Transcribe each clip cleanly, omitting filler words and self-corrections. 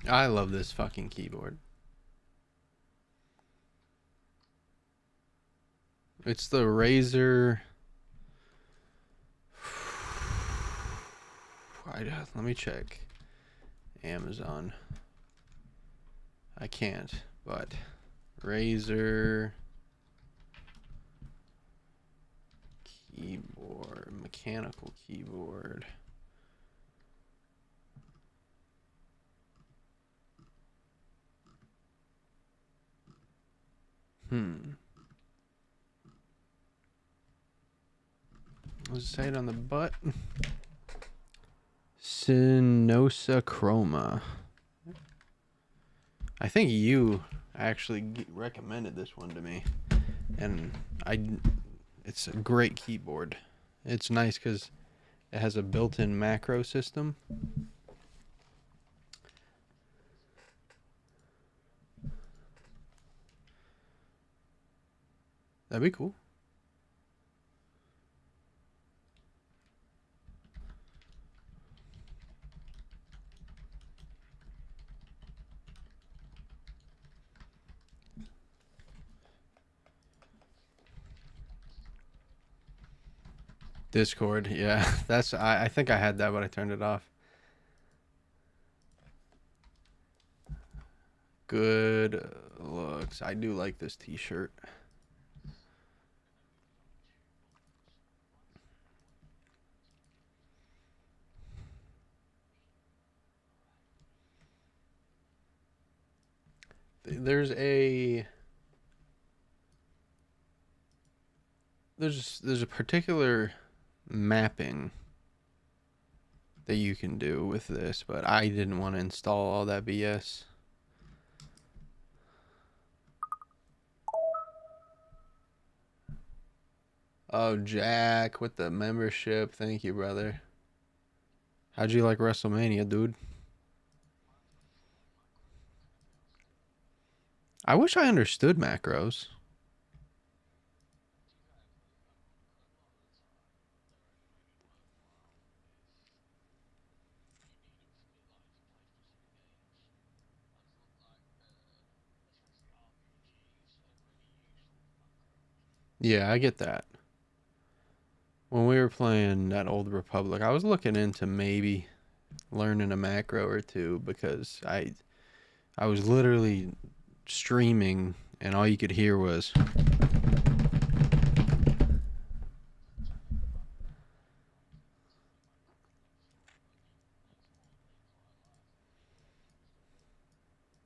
I love this fucking keyboard. It's the Razer. Let me check Amazon. I can't, but Razer keyboard, mechanical keyboard. Let's say it on the butt. Sinosa Chroma. I think you actually recommended this one to me, and it's a great keyboard. It's nice because it has a built-in macro system. That'd be cool. Discord, yeah. That's I think I had that, but I turned it off. Good looks. I do like this t-shirt. There's a particular mapping that you can do with this, but I didn't want to install all that BS. Oh, Jack with the membership. Thank you, brother. How'd you like WrestleMania, dude? I wish I understood macros. Yeah, I get that. When we were playing that Old Republic, I was looking into maybe learning a macro or two because I was literally streaming and all you could hear was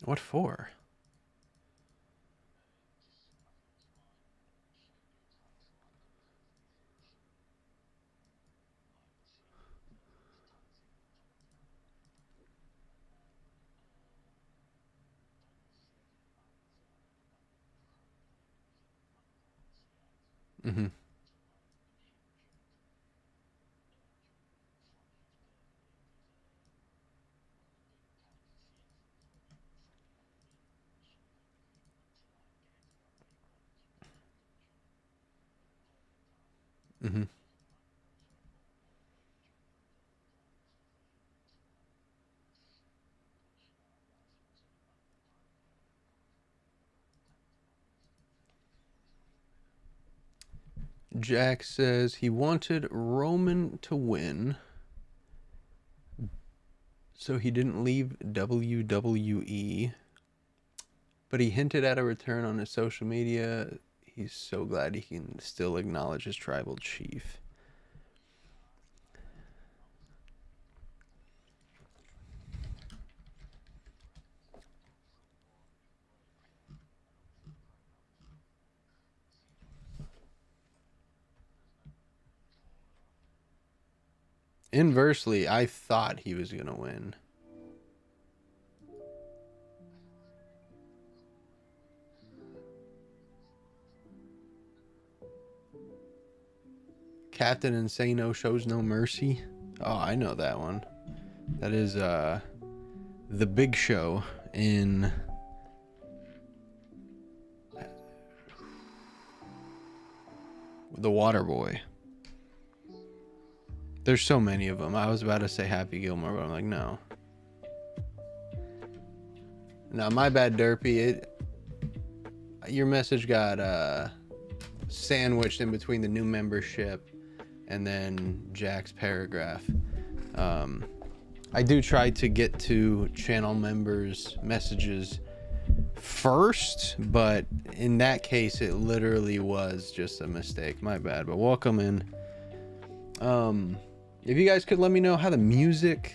what for? Mm-hmm. Mm-hmm. Jack says he wanted Roman to win, so he didn't leave WWE, but he hinted at a return on his social media. He's so glad he can still acknowledge his tribal chief. Inversely, I thought he was going to win. Captain Insano shows no mercy. Oh, I know that one. That is the Big Show in The Water Boy. There's so many of them. I was about to say Happy Gilmore, but I'm like, no. No, my bad, Derpy. Your message got sandwiched in between the new membership and then Jack's paragraph. I do try to get to channel members' messages first, but in that case, it literally was just a mistake. My bad, but welcome in. If you guys could let me know how the music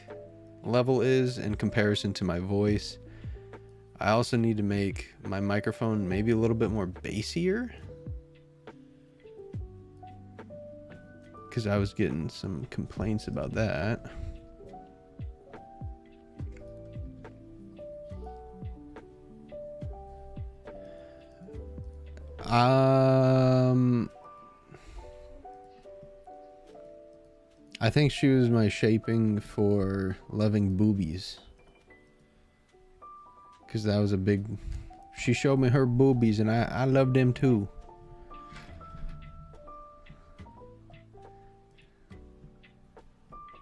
level is in comparison to my voice. I also need to make my microphone maybe a little bit more bassier, because I was getting some complaints about that. I think she was my shaping for loving boobies, because that was a big... She showed me her boobies and I loved them too.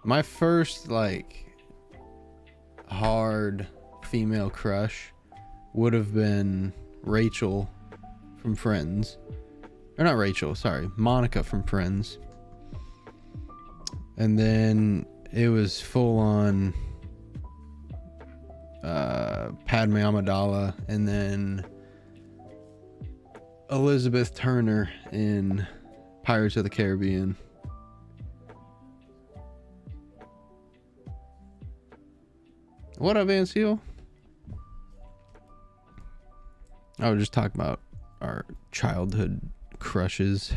My first like hard female crush would have been Rachel from Friends. Or not Rachel, sorry, Monica from Friends. And then it was full on Padme Amidala, and then Elizabeth Turner in Pirates of the Caribbean. What up, Van Seal? I was just talking about our childhood crushes.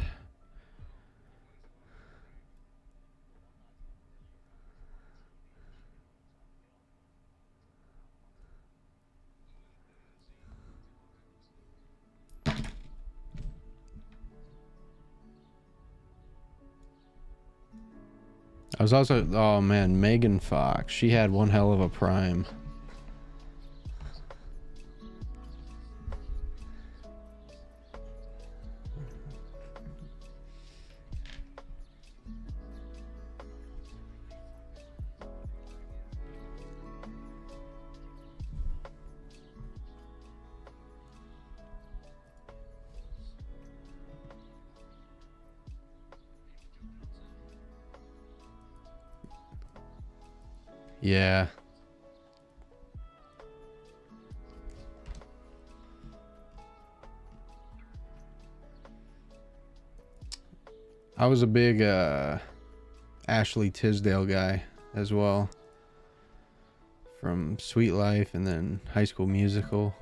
I was also, oh man, Megan Fox. She had one hell of a prime. Yeah. I was a big Ashley Tisdale guy as well, from Sweet Life and then High School Musical.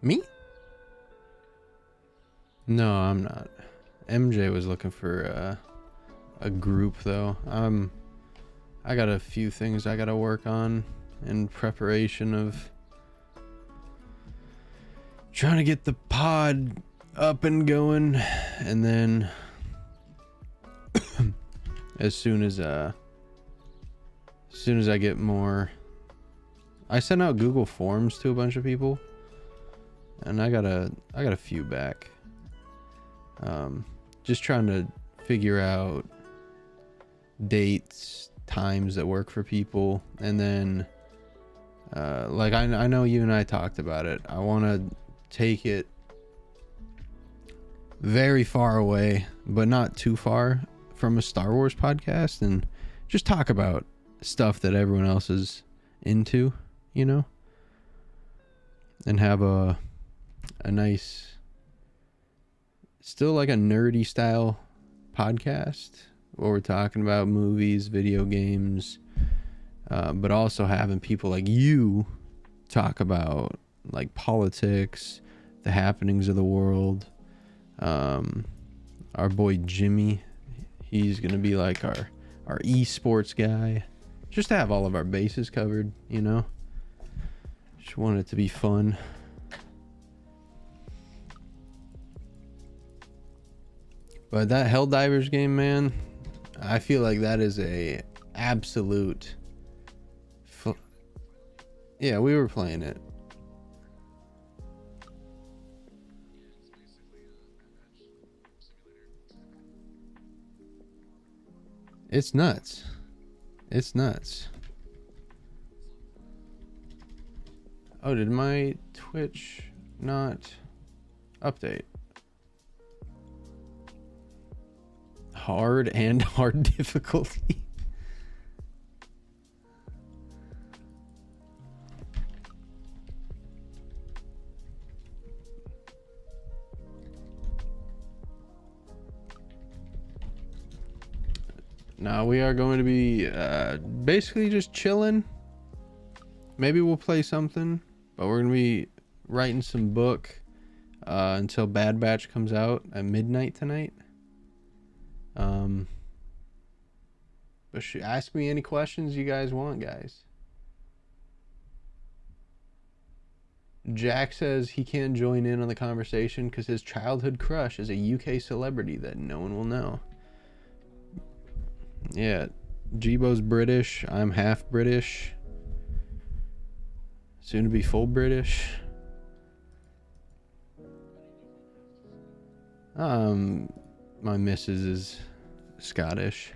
Me? No, I'm not. MJ was looking for a group though. I got a few things I gotta work on in preparation of trying to get the pod up and going, and then as soon as I get more, I sent out Google Forms to a bunch of people, and I got a few back. Just trying to figure out dates, times that work for people, and then like I know you and I talked about it. I want to take it very far away, but not too far from a Star Wars podcast, and just talk about stuff that everyone else is into, you know, and have a nice, still like a nerdy style podcast where we're talking about movies, video games, but also having people like you talk about like politics, the happenings of the world. Our boy Jimmy, he's gonna be like our esports guy, just to have all of our bases covered, you know. Just want it to be fun. But that Helldivers game, man, I feel like that is a absolute Yeah, we were playing it. It's nuts. It's nuts. Oh, did my Twitch not update? Hard and hard difficulty. Now we are going to be basically just chilling. Maybe we'll play something, but we're going to be writing some book until Bad Batch comes out at midnight tonight. But ask me any questions you guys want, guys. Jack says he can't join in on the conversation because his childhood crush is a UK celebrity that no one will know. Yeah, Jibo's British. I'm half British. Soon to be full British. My missus is Scottish.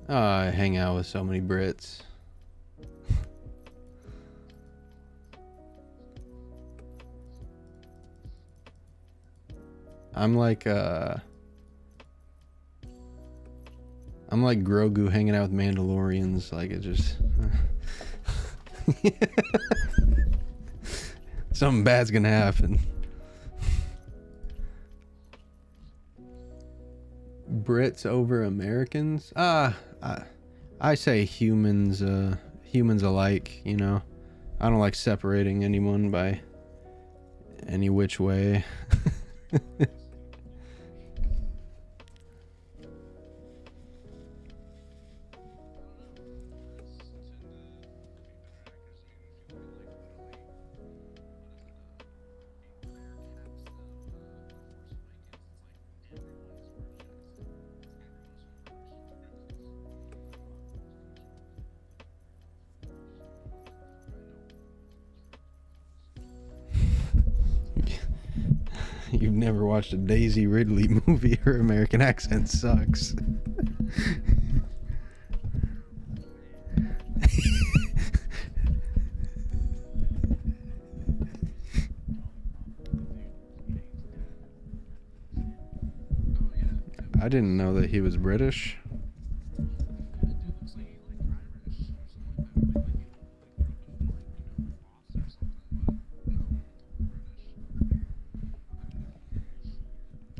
I hang out with so many Brits. I'm like Grogu hanging out with Mandalorians. Like, it just something bad's gonna happen. Brits over Americans? I say humans alike, you know. I don't like separating anyone by any which way. You've never watched a Daisy Ridley movie. Her American accent sucks. I didn't know that he was British.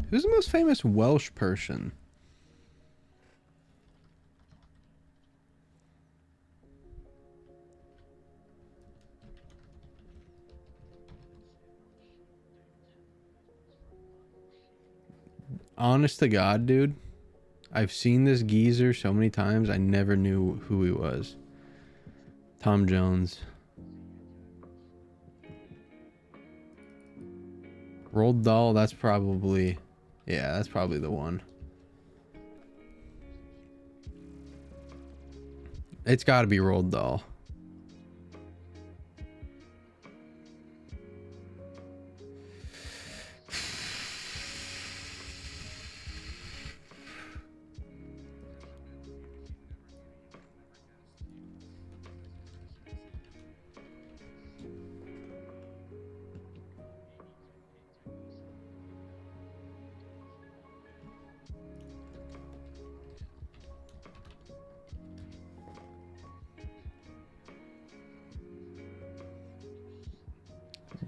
Who's the most famous Welsh person? Honest to God, dude. I've seen this geezer so many times, I never knew who he was. Tom Jones. Roald Dahl, that's probably... Yeah, that's probably the one. It's got to be Roald Dahl.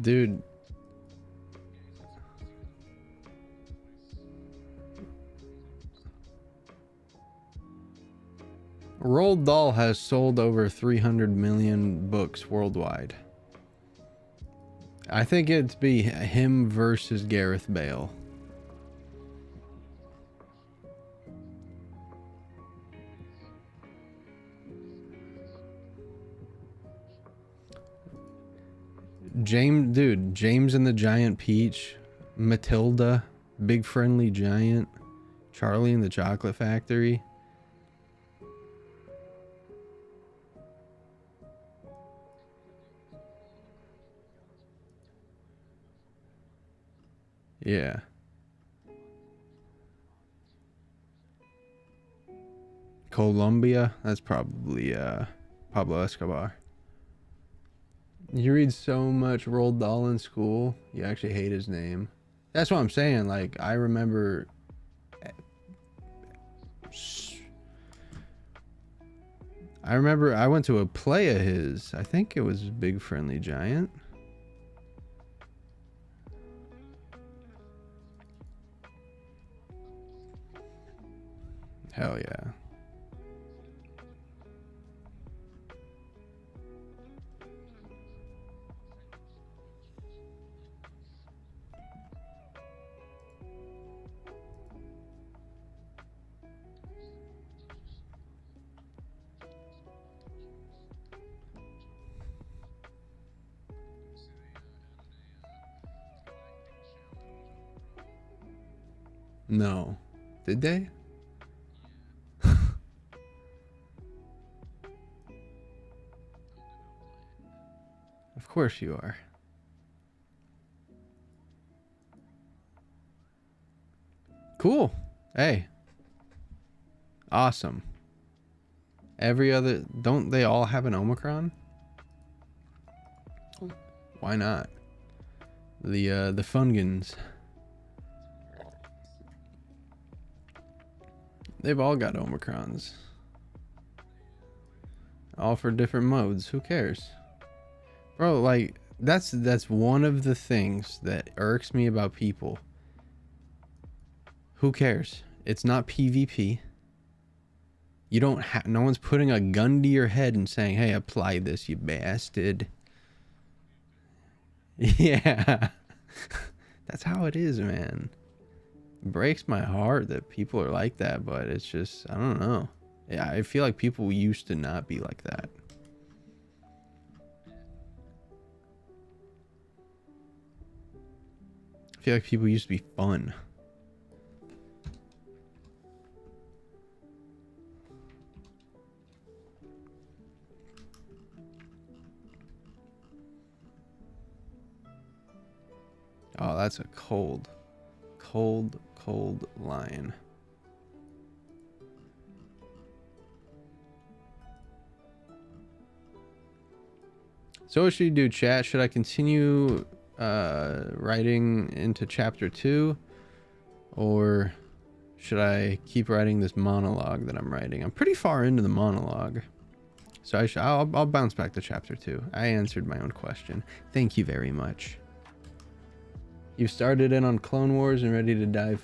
Dude. Roald Dahl has sold over 300 million books worldwide. I think it'd be him versus Gareth Bale. James and the Giant Peach, Matilda, Big Friendly Giant, Charlie and the Chocolate Factory. Yeah. Colombia? That's probably Pablo Escobar. You read so much Roald Dahl in school, you actually hate his name. That's what I'm saying. Like, I remember I went to a play of his. I think it was Big Friendly Giant. Hell yeah. No. Did they? Of course you are. Cool. Hey. Awesome. Every other... Don't they all have an Omicron? Why not? The Fungans. They've all got Omicrons. All for different modes. Who cares? Bro, like, that's one of the things that irks me about people. Who cares? It's not PvP. You don't have... No one's putting a gun to your head and saying, hey, apply this, you bastard. Yeah. That's how it is, man. It breaks my heart that people are like that, but it's just... I don't know. Yeah, I feel like people used to not be like that. I feel like people used to be fun. Oh, that's a cold line. So what should you do, chat? Should I continue writing into chapter 2, or should I keep writing this monologue that I'm writing? I'm pretty far into the monologue, so I'll bounce back to chapter 2. I answered my own question. Thank you very much. You've started in on Clone Wars and ready to dive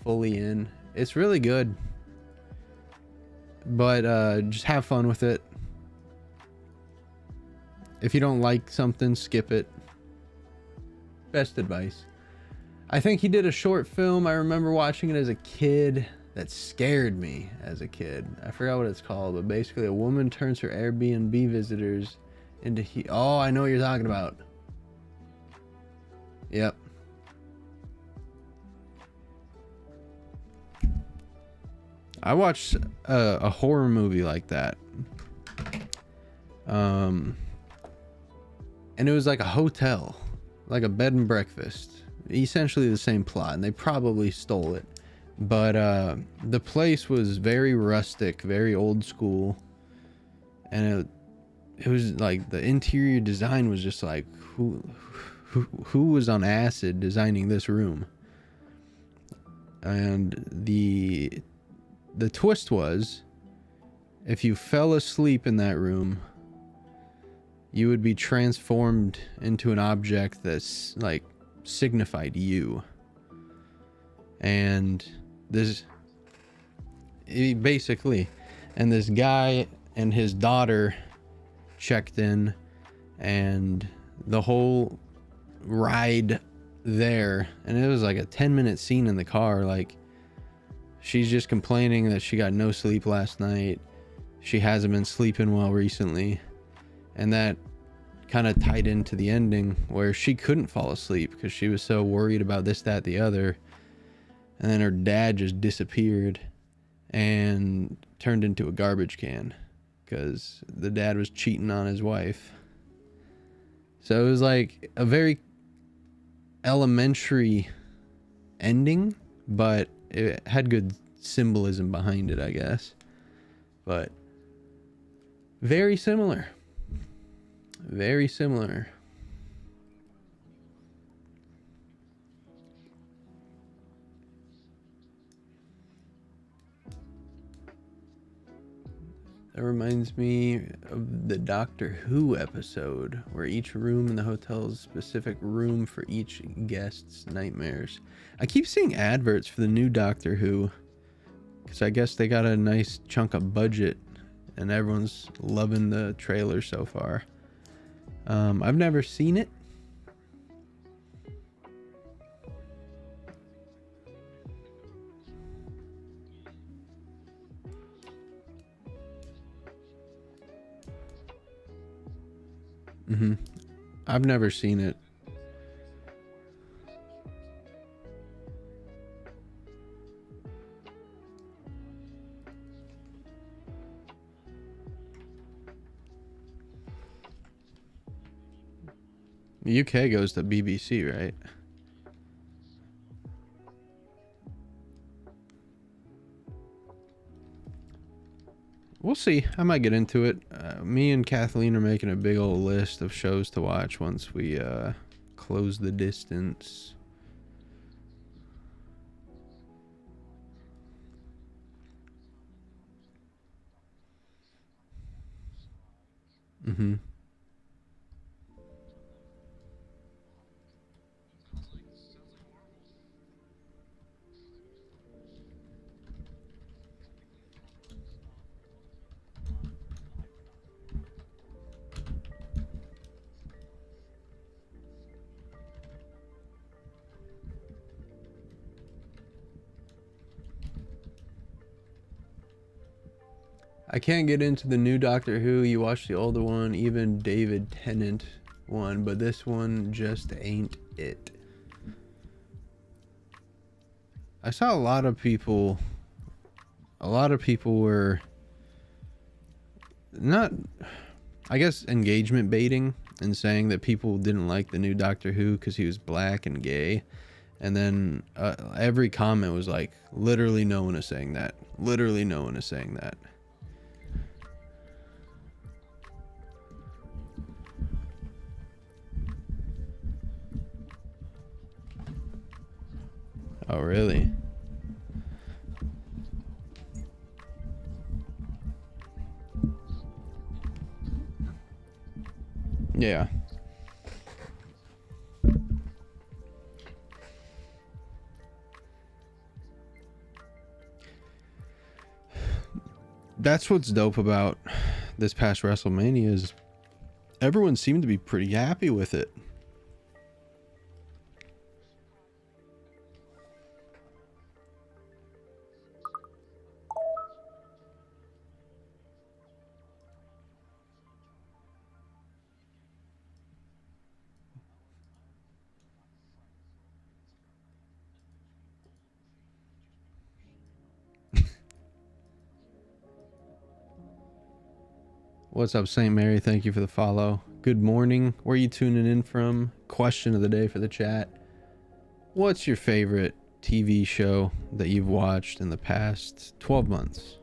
fully in. It's really good, but just have fun with it. If you don't like something, skip it. Best advice. I think he did a short film. I remember watching it as a kid. That scared me as a kid. I forgot what it's called, but basically a woman turns her Airbnb visitors into oh, I know what you're talking about. Yep. I watched a horror movie like that. And it was like a hotel, like a bed and breakfast, essentially the same plot, and they probably stole it. But the place was very rustic, very old school, and it was like the interior design was just like who was on acid designing this room. And the twist was, if you fell asleep in that room, you would be transformed into an object that's like signified you. And this basically, and this guy and his daughter checked in, and the whole ride there, and it was like a 10-minute scene in the car. Like, she's just complaining that she got no sleep last night. She hasn't been sleeping well recently. And that kind of tied into the ending where she couldn't fall asleep because she was so worried about this, that, the other. And then her dad just disappeared and turned into a garbage can because the dad was cheating on his wife. So it was like a very elementary ending, but it had good symbolism behind it, I guess. But very similar. Very similar. That reminds me of the Doctor Who episode where each room in the hotel is a specific room for each guest's nightmares. I keep seeing adverts for the new Doctor Who because I guess they got a nice chunk of budget and everyone's loving the trailer so far. I've never seen it. I've never seen it. The UK goes to BBC, right? We'll see. I might get into it. Me and Kathleen are making a big old list of shows to watch once we close the distance. I can't get into the new Doctor Who. You watch the older one, even David Tennant one, but this one just ain't it. I saw a lot of people were not, I guess, engagement baiting and saying that people didn't like the new Doctor Who because he was black and gay. And then every comment was like, literally no one is saying that. Literally no one is saying that. Oh, really? Yeah. That's what's dope about this past WrestleMania is everyone seemed to be pretty happy with it. What's up, St. Mary? Thank you for the follow. Good morning. Where are you tuning in from? Question of the day for the chat. What's your favorite TV show that you've watched in the past 12 months?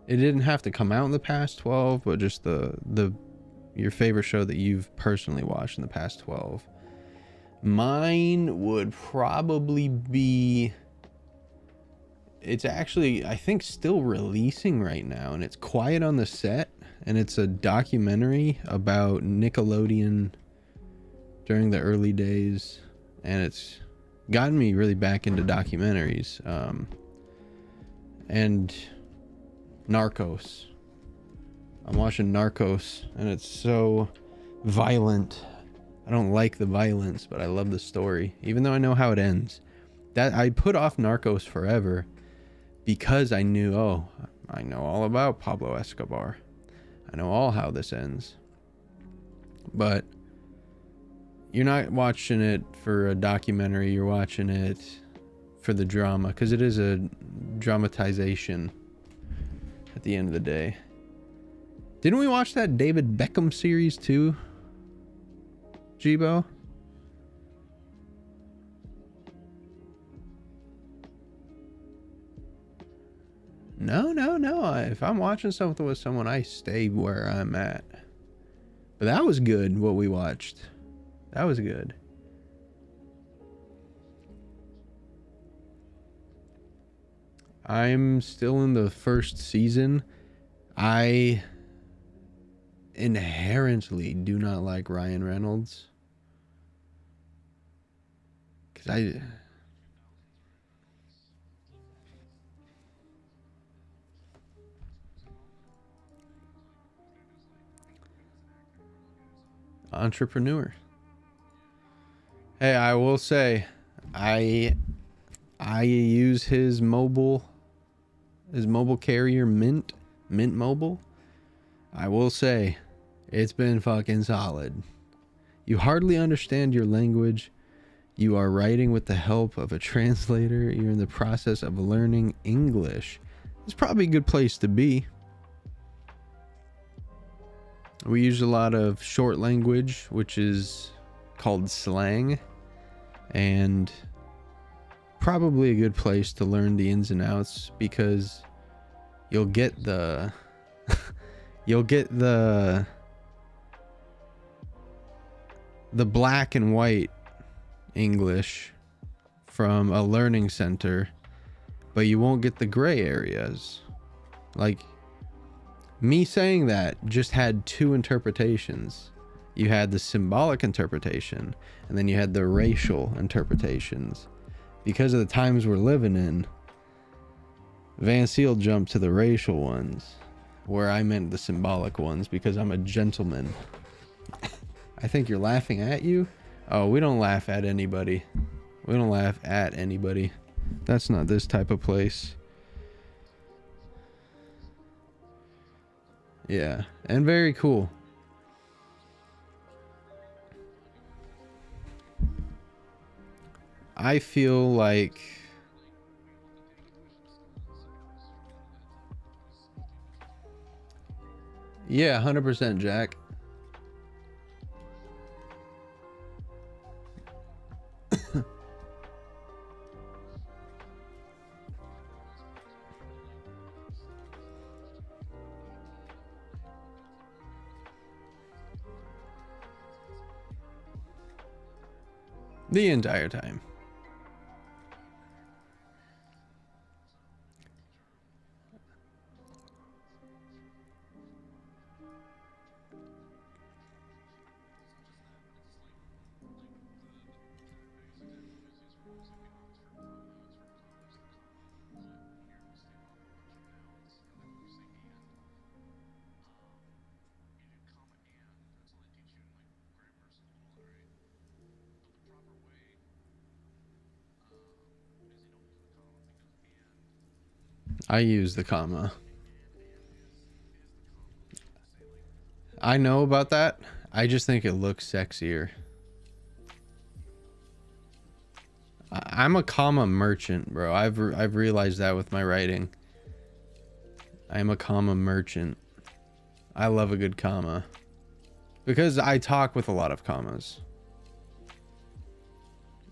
It didn't have to come out in the past 12, but just your favorite show that you've personally watched in the past 12. Mine would probably be, it's actually, I think, still releasing right now, and it's Quiet on the Set, and it's a documentary about Nickelodeon during the early days, and it's gotten me really back into documentaries. And Narcos. I'm watching Narcos, and it's so violent. I don't like the violence, but I love the story, even though I know how it ends. That I put off Narcos forever because I knew, oh, I know all about Pablo Escobar. I know all how this ends. But you're not watching it for a documentary, you're watching it for the drama, because it is a dramatization at the end of the day. Didn't we watch that David Beckham series too, Jibo? No, no, no. If I'm watching something with someone, I stay where I'm at. But that was good, what we watched. That was good. I'm still in the first season. I inherently do not like Ryan Reynolds. Because entrepreneur. Hey, I will say, I use his mobile carrier Mint Mobile. I will say, it's been fucking solid. You hardly understand your language. You are writing with the help of a translator. You're in the process of learning English. It's probably a good place to be. We use a lot of short language, which is called slang, and probably a good place to learn the ins and outs, because you'll get the you'll get the black and white English from a learning center, but you won't get the gray areas. Like, me saying that just had two interpretations. You had the symbolic interpretation, and then you had the racial interpretations. Because of the times we're living in, Van Seal jumped to the racial ones, where I meant the symbolic ones, because I'm a gentleman. I think you're laughing at you? Oh, we don't laugh at anybody. We don't laugh at anybody. That's not this type of place. Yeah, and very cool. I feel like yeah, 100% Jack. The entire time. I use the comma. I know about that. I just think it looks sexier. I'm a comma merchant, bro. I've realized that with my writing. I'm a comma merchant. I love a good comma. Because I talk with a lot of commas.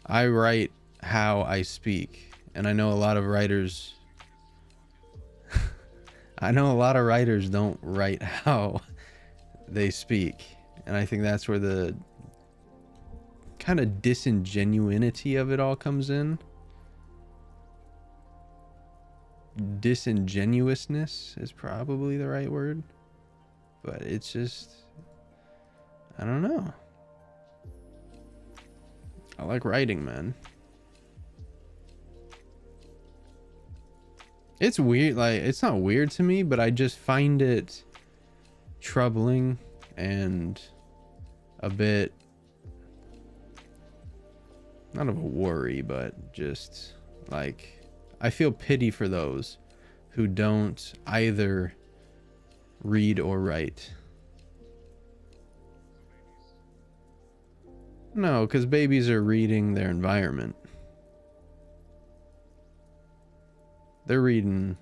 I write how I speak. And I know a lot of writers... I know a lot of writers don't write how they speak. And I think that's where the kind of disingenuity of it all comes in. Disingenuousness is probably the right word. But it's just... I don't know. I like writing, man. It's weird, like, it's not weird to me, but I just find it troubling and a bit, not of a worry, but just like, I feel pity for those who don't either read or write. No, because babies are reading their environment. They're reading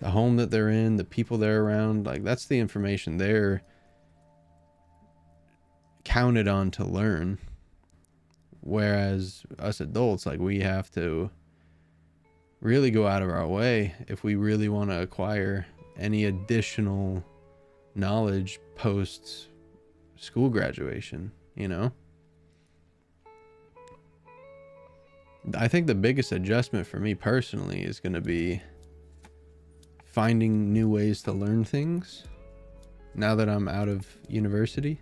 the home that they're in, the people they're around. Like, that's the information they're counted on to learn. Whereas us adults, like, we have to really go out of our way if we really want to acquire any additional knowledge post school graduation, you know? I think the biggest adjustment for me personally is going to be finding new ways to learn things now that I'm out of university.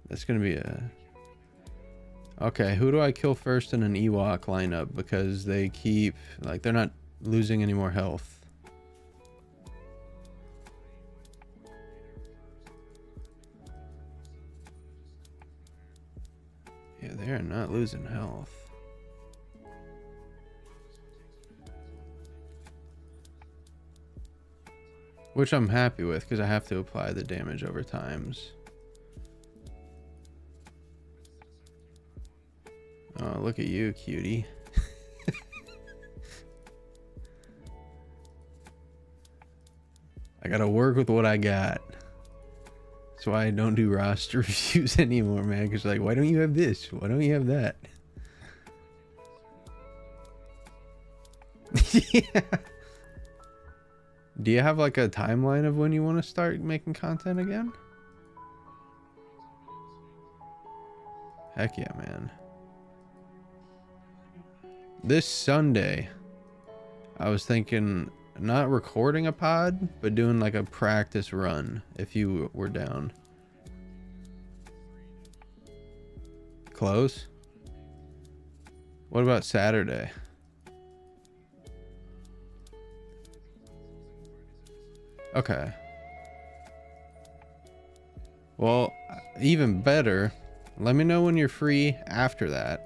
That's going to be a... Okay, who do I kill first in an Ewok lineup? Because they keep... Like, they're not losing any more health. Yeah, they're not losing health. Which I'm happy with, because I have to apply the damage over times. Oh, look at you, cutie. I gotta work with what I got. That's why I don't do roster reviews anymore, man. Because like, why don't you have this? Why don't you have that? Yeah. Do you have like a timeline of when you want to start making content again? Heck yeah, man. This Sunday, I was thinking not recording a pod, but doing like a practice run if you were down. Close? What about Saturday? Okay. Well, even better, let me know when you're free after that.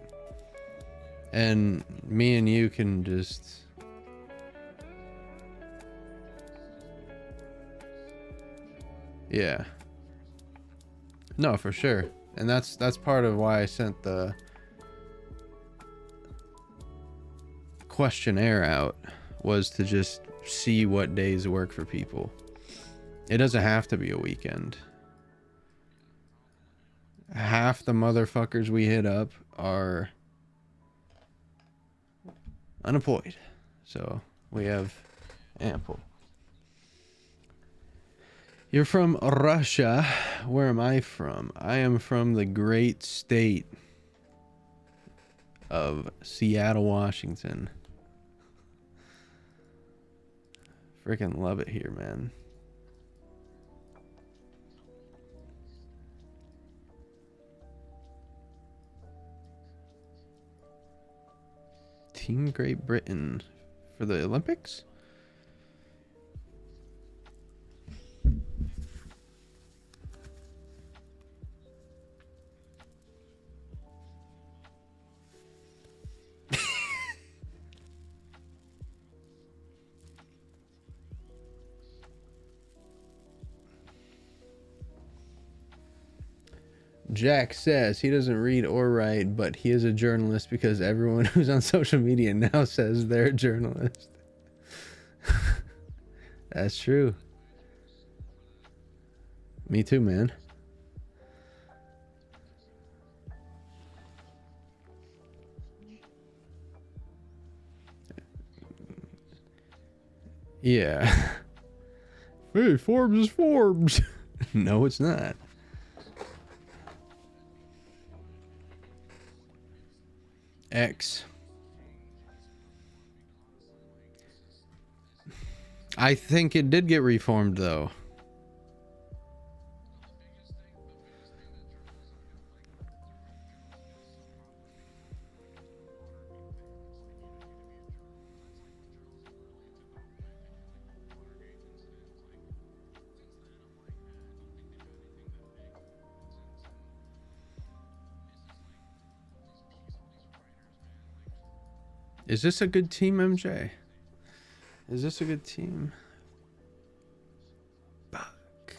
And me and you can just... Yeah. No, for sure. And that's part of why I sent the questionnaire out, was to just see what days work for people. It doesn't have to be a weekend. Half the motherfuckers we hit up are unemployed. So we have ample. You're from Russia. Where am I from? I am from the great state of Seattle, Washington. Freaking love it here, man. Team Great Britain for the Olympics? Jack says he doesn't read or write, but he is a journalist because everyone who's on social media now says they're a journalist. That's true. Me too, man. Yeah. Hey, Forbes is Forbes. No, it's not. X. I think it did get reformed though. Is this a good team, MJ? Is this a good team? Fuck.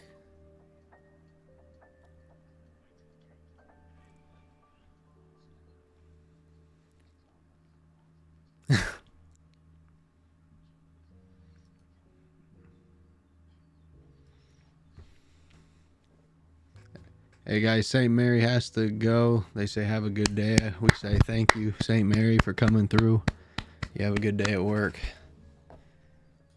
Hey guys, St. Mary has to go. They say have a good day. We say thank you, St. Mary, for coming through. You have a good day at work.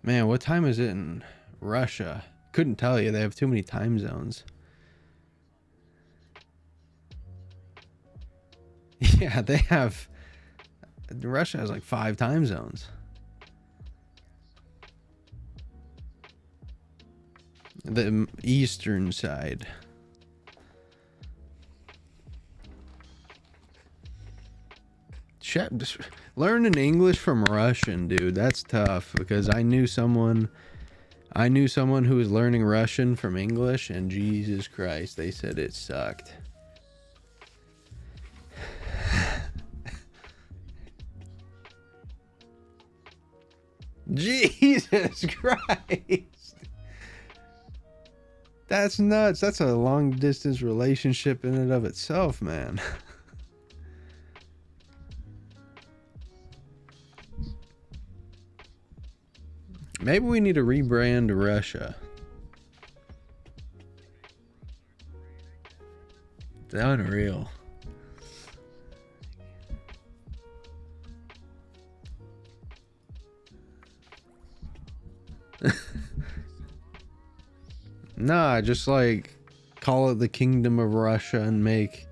Man, what time is it in Russia? Couldn't tell you. They have too many time zones. Yeah, they have. Russia has like 5 time zones. The eastern side. Learning English from Russian, dude. That's tough because I knew someone who was learning Russian from English, and Jesus Christ, they said it sucked. Jesus Christ. That's nuts. That's a long distance relationship in and of itself, man. Maybe we need to rebrand Russia. It's unreal. Nah, just like call it the Kingdom of Russia and make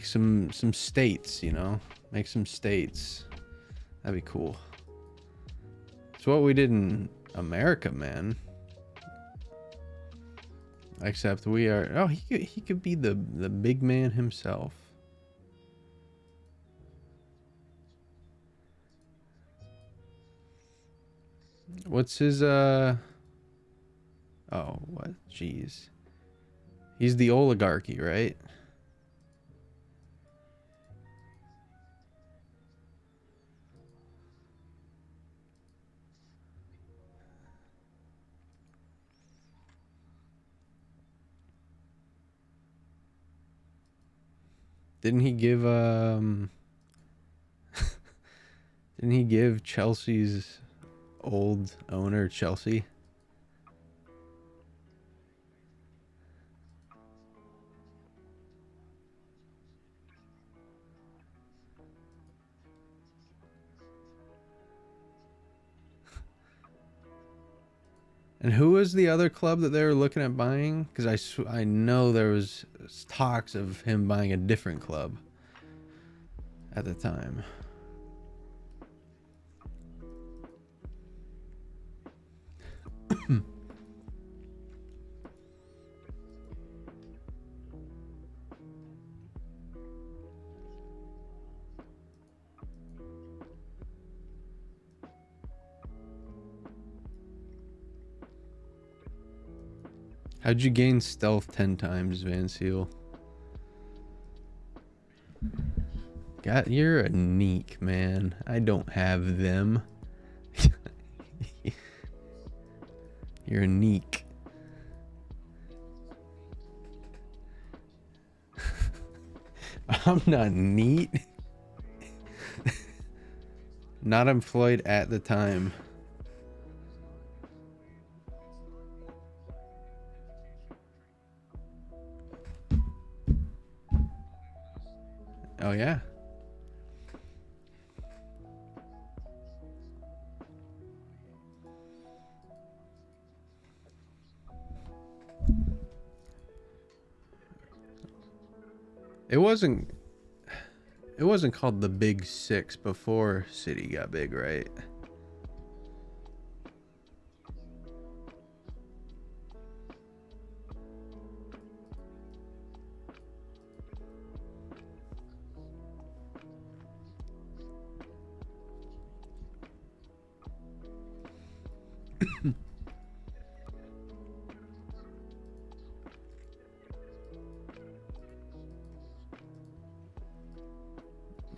some states, you know? Make some states. That'd be cool. It's what we did in America, man. Except we are... Oh, he could be the big man himself. What's his, Oh, what? Jeez. He's the oligarchy, right? Didn't he give didn't he give Chelsea's old owner Chelsea? And who was the other club that they were looking at buying? Because I know there was talks of him buying a different club at the time. How'd you gain stealth 10 times, Van Seal? You're a neek, man. I don't have them. You're a neek. I'm not neat. Not employed at the time. Oh, yeah. It wasn't called the Big Six before City got big, right?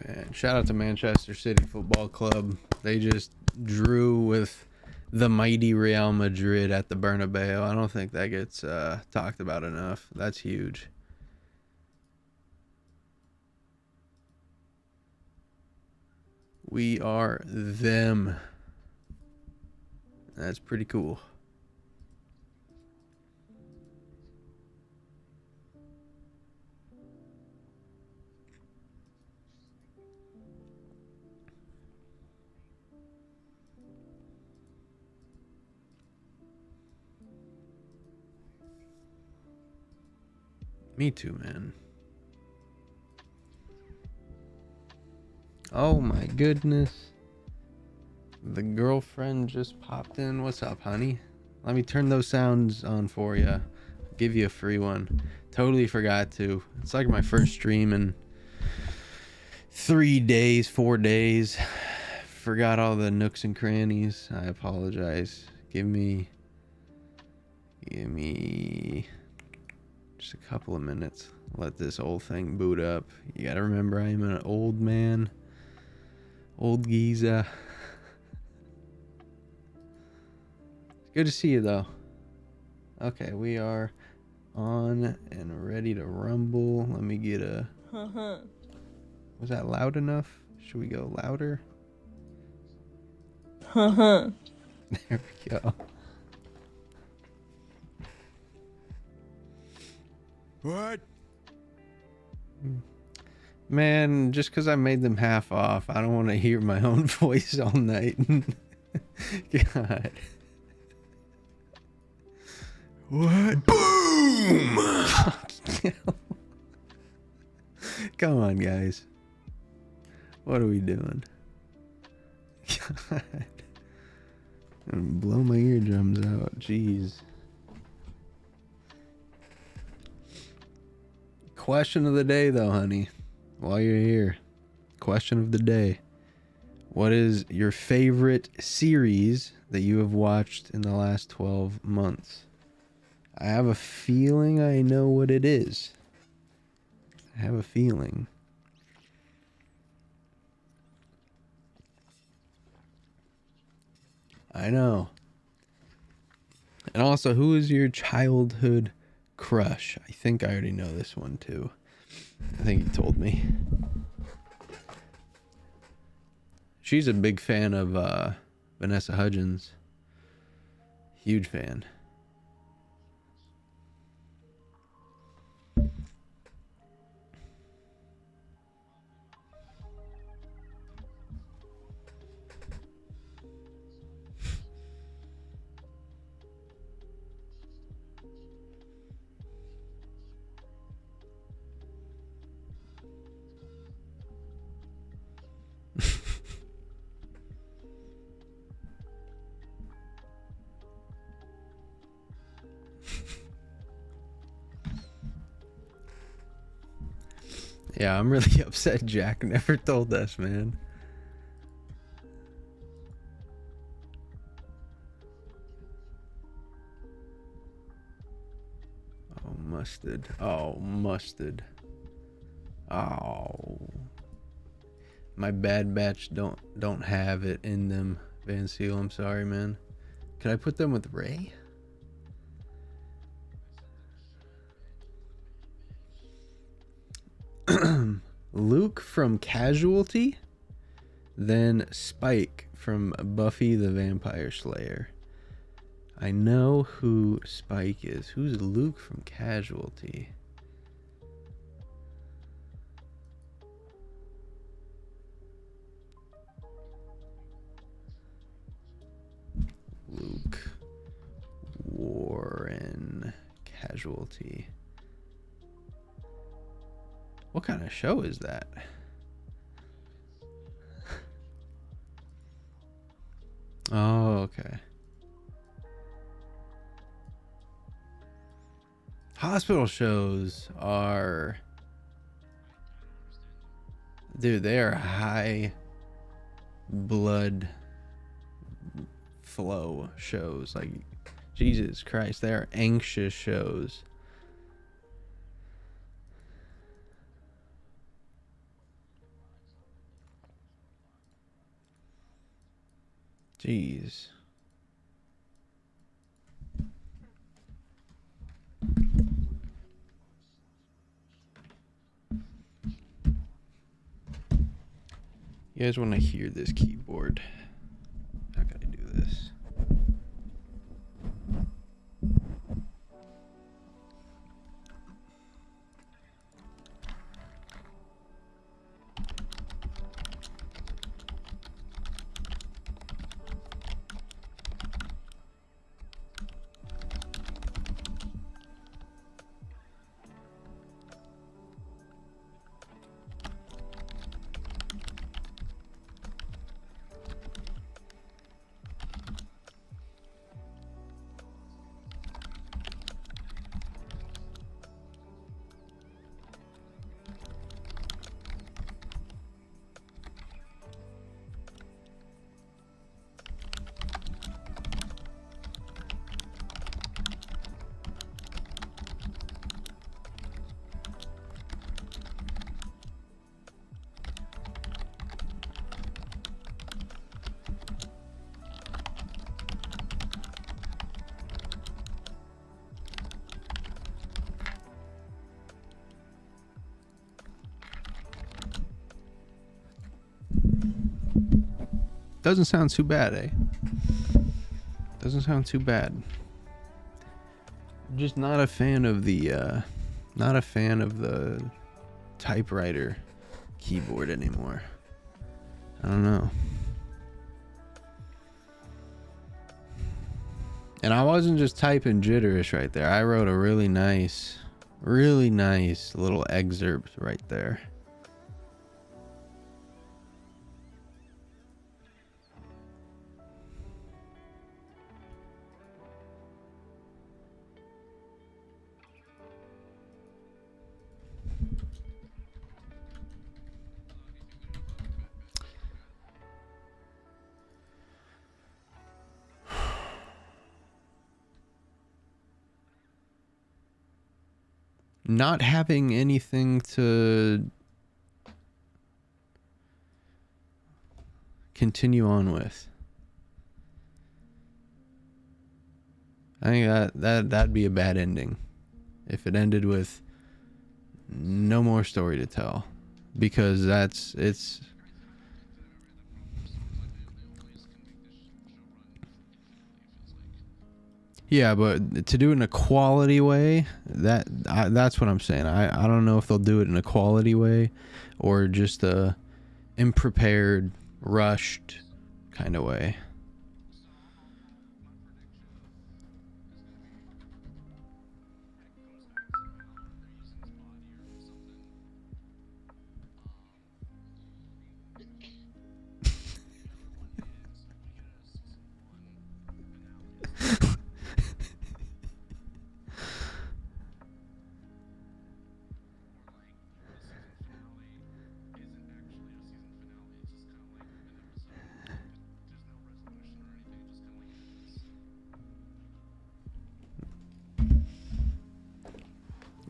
Man, shout out to Manchester City Football Club. They just drew with the mighty Real Madrid at the Bernabeu. I don't think that gets talked about enough. That's huge. We are them. That's pretty cool. Me too, man. Oh my goodness. The girlfriend just popped in. What's up, honey? Let me turn those sounds on for you. Give you a free one. Totally forgot to. It's like my first stream in 3 days, 4 days. Forgot all the nooks and crannies. I apologize. Give me just a couple of minutes. Let this old thing boot up. You gotta remember, I am an old man. Old geezer. Good to see you, though. Okay, we are on and ready to rumble. Let me get a... Was that loud enough? Should we go louder? There we go. What? Man, just because I made them half off, I don't want to hear my own voice all night. God. What? Boom! Come on, guys. What are we doing? God. I'm gonna blow my eardrums out. Jeez. Question of the day, though, honey. While you're here. Question of the day. What is your favorite series that you have watched in the last 12 months? I have a feeling I know what it is. I have a feeling. I know. And also, who is your childhood crush? I think I already know this one too. I think you told me. She's a big fan of Vanessa Hudgens. Huge fan. Yeah, I'm really upset Jack never told us, man. Oh, mustard. Oh, mustard. Oh. My bad batch don't have it in them, Van Seal. I'm sorry, man. Could I put them with Ray? Luke from Casualty, then Spike from Buffy the Vampire Slayer. I know who Spike is. Who's Luke from Casualty? Luke Warren Casualty. What kind of show is that? Oh, okay. Hospital shows are... Dude, they are high blood flow shows. Like, Jesus Christ, they are anxious shows. Jeez. You guys want to hear this keyboard? How can I do this? Doesn't sound too bad, eh? Doesn't sound too bad. Just not a fan of the typewriter keyboard anymore. I don't know. And I wasn't just typing jitterish right there. I wrote a really nice little excerpt right there. Not having anything to continue on with. I think that'd be a bad ending if it ended with no more story to tell, because it's yeah, but to do it in a quality way, that's what I'm saying. I don't know if they'll do it in a quality way or just a unprepared, rushed kind of way.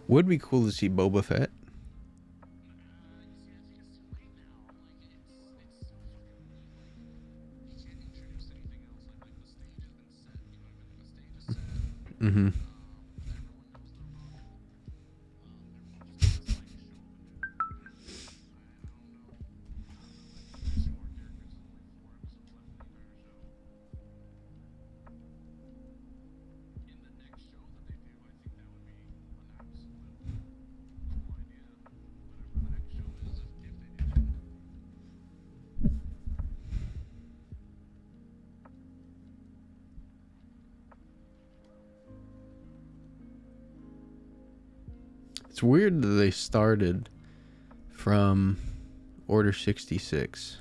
Would be cool to see Boba Fett. Mm-hmm. It's weird that they started from Order 66.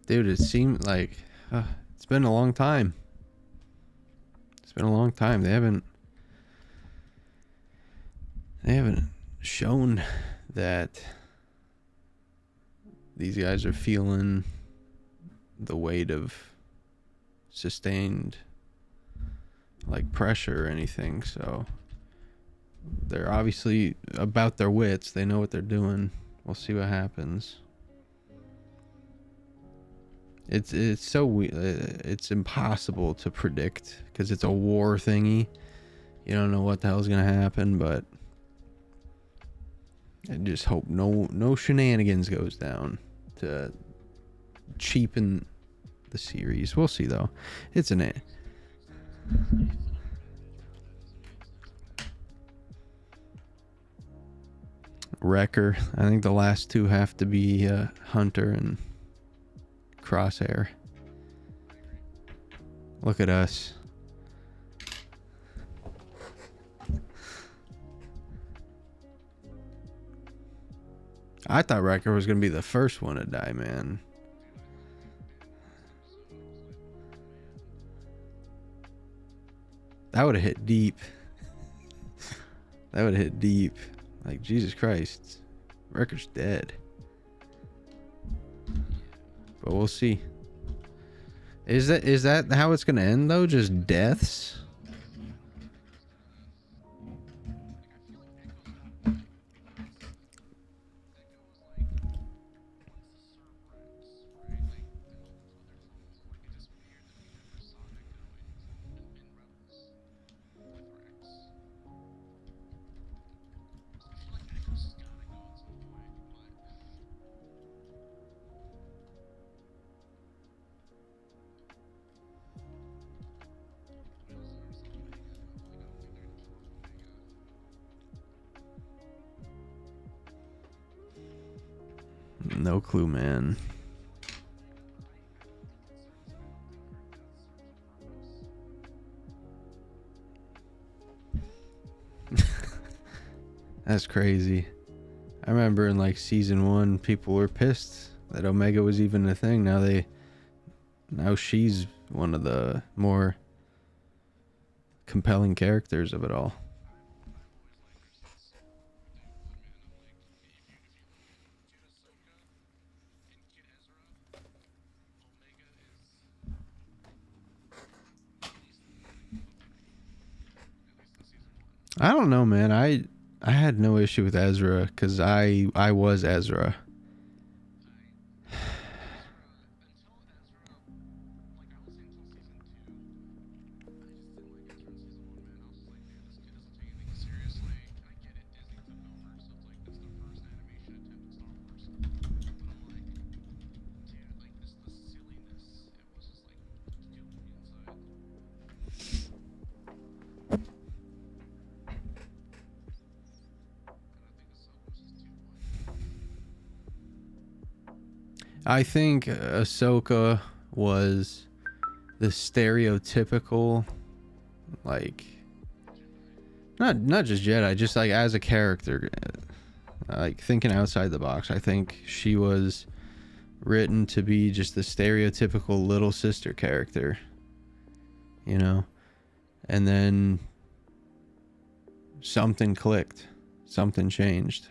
Dude, it seemed like it's been a long time. It's been a long time. They haven't shown that these guys are feeling the weight of sustained like pressure or anything, so they're obviously about their wits. They know what they're doing. We'll see what happens. It's it's impossible to predict because it's a war thingy. You don't know what the hell's gonna happen, but I just hope no shenanigans goes down to cheapen the series. We'll see though. It's an Wrecker. I think the last two have to be Hunter and Crosshair. Look at us. I thought Wrecker was gonna be the first one to die, man. That would have hit deep. That would have hit deep. Like, Jesus Christ. Wrecker's dead. But we'll see. Is that how it's gonna end though? Just deaths? No clue, man. That's crazy. I remember in like season 1, people were pissed that Omega was even a thing. Now she's one of the more compelling characters of it all. I don't know, man. I had no issue with Ezra because I was Ezra. I think Ahsoka was the stereotypical, like, not just Jedi, just like as a character, like thinking outside the box. I think she was written to be just the stereotypical little sister character, you know. And then something clicked, something changed.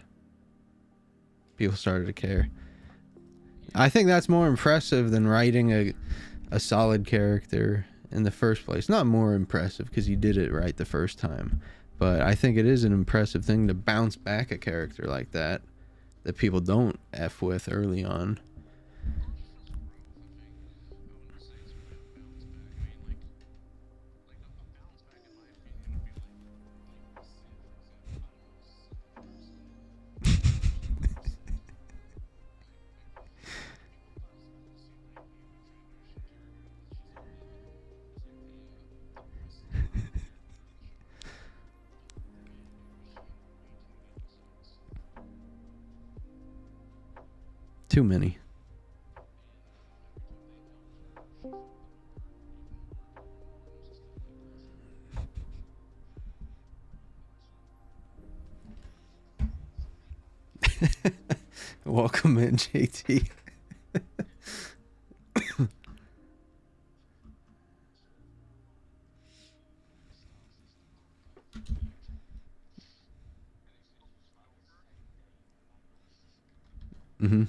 People started to care. I think that's more impressive than writing a solid character in the first place. Not more impressive because you did it right the first time, but I think it is an impressive thing to bounce back a character like that people don't F with early on. Too many. Welcome in, JT. Mm-hmm.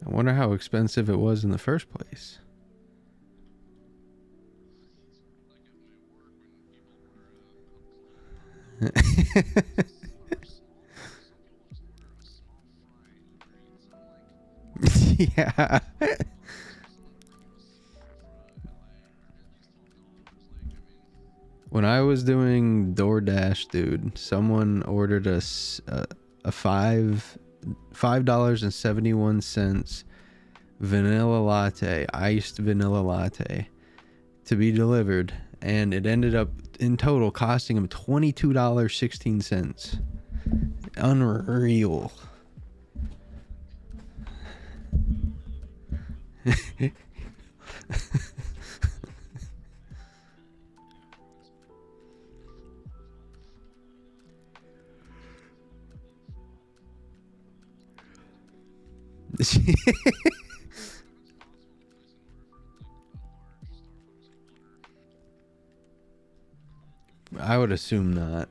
I wonder how expensive it was in the first place. Yeah. When I was doing DoorDash, dude, someone ordered us a $5.71 vanilla latte, iced vanilla latte, to be delivered, and it ended up in total costing him $22.16. Unreal. I would assume not.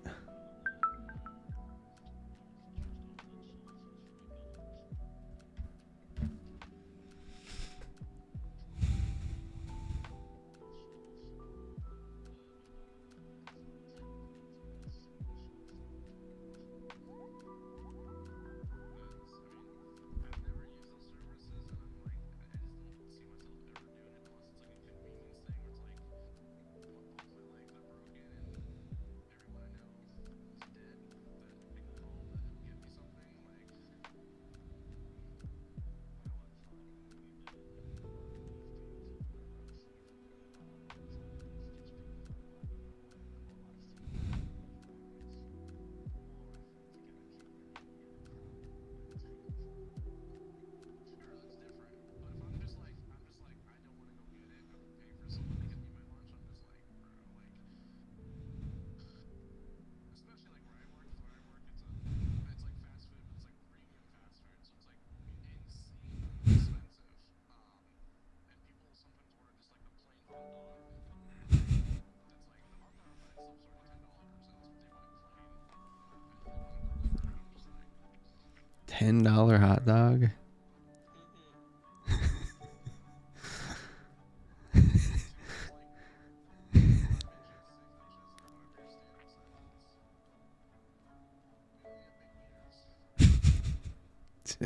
$10 hot dog?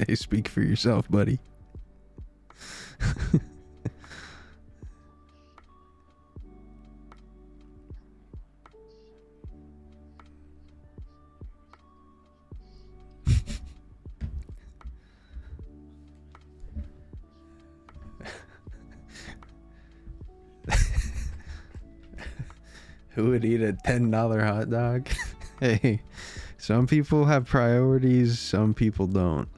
Hey, speak for yourself, buddy. Who would eat a $10 hot dog? Hey, some people have priorities, some people don't.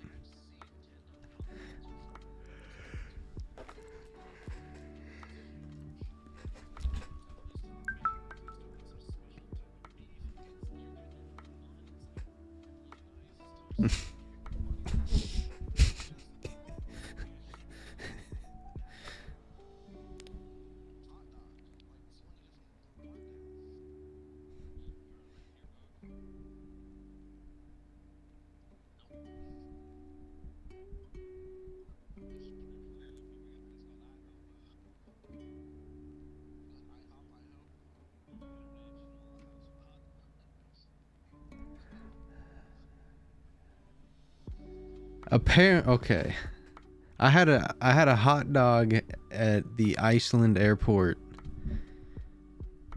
Okay. I had a hot dog at the Iceland airport,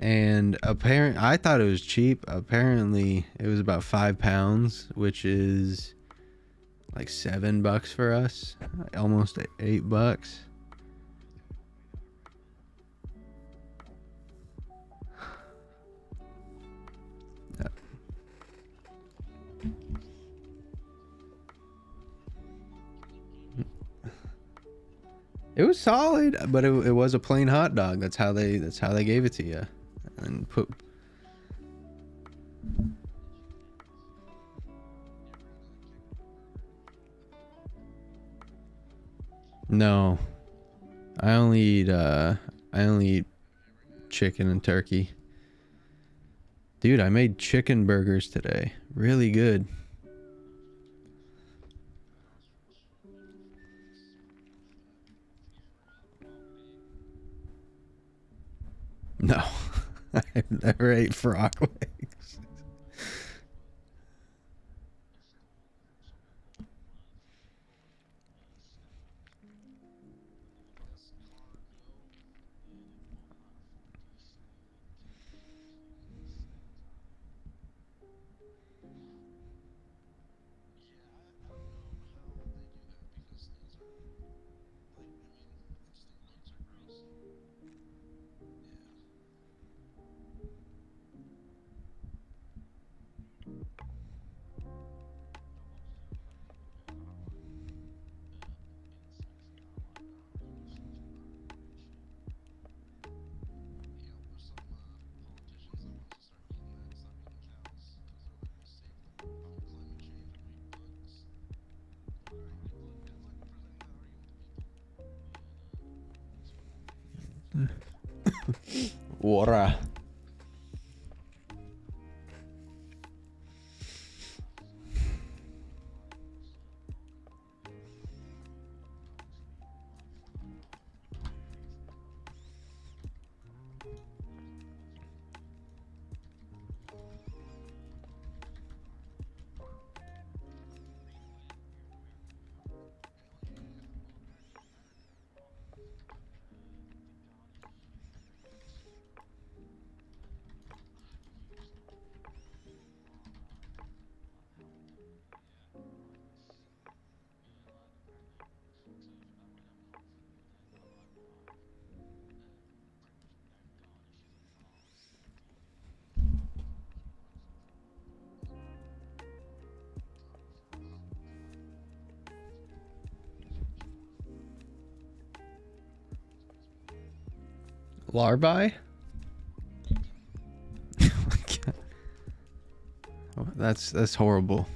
and I thought it was cheap. Apparently, it was about 5 pounds, which is like $7 for us, almost $8. It was solid, but it was a plain hot dog. That's how they gave it to you, and put. No, I only eat chicken and turkey. Dude, I made chicken burgers today. Really good. No, I've never ate frog legs. Water. Larvae? Oh my God. Oh, that's horrible.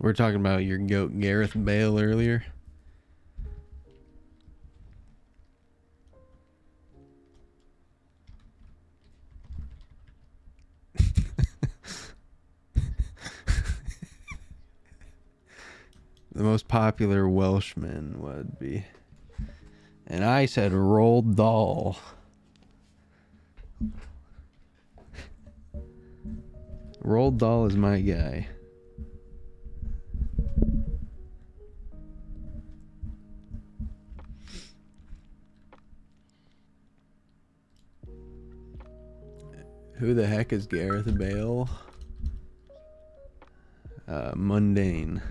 We're talking about your goat Gareth Bale earlier. The most popular Welshman would be. And I said Roald Dahl. Roald Dahl is my guy. Who the heck is Gareth Bale? Mundane.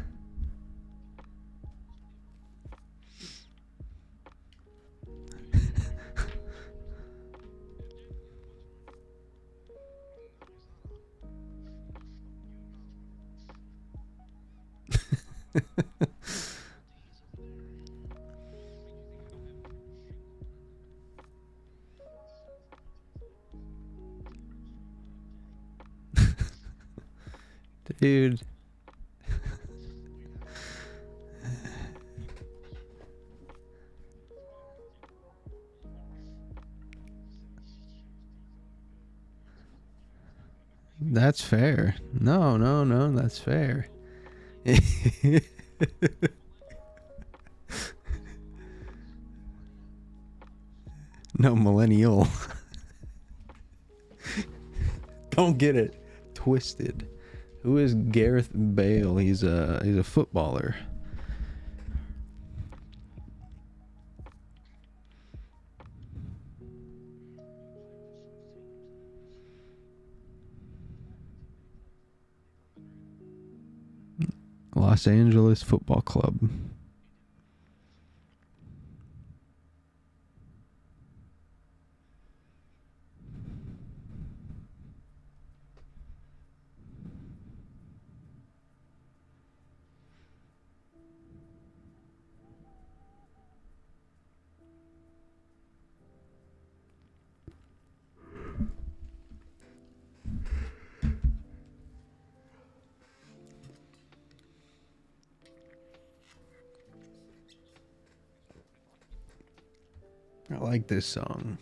Dude. That's fair. No, that's fair. No, millennial. Don't get it twisted. Who is Gareth Bale? He's a footballer. Los Angeles Football Club. I like this song.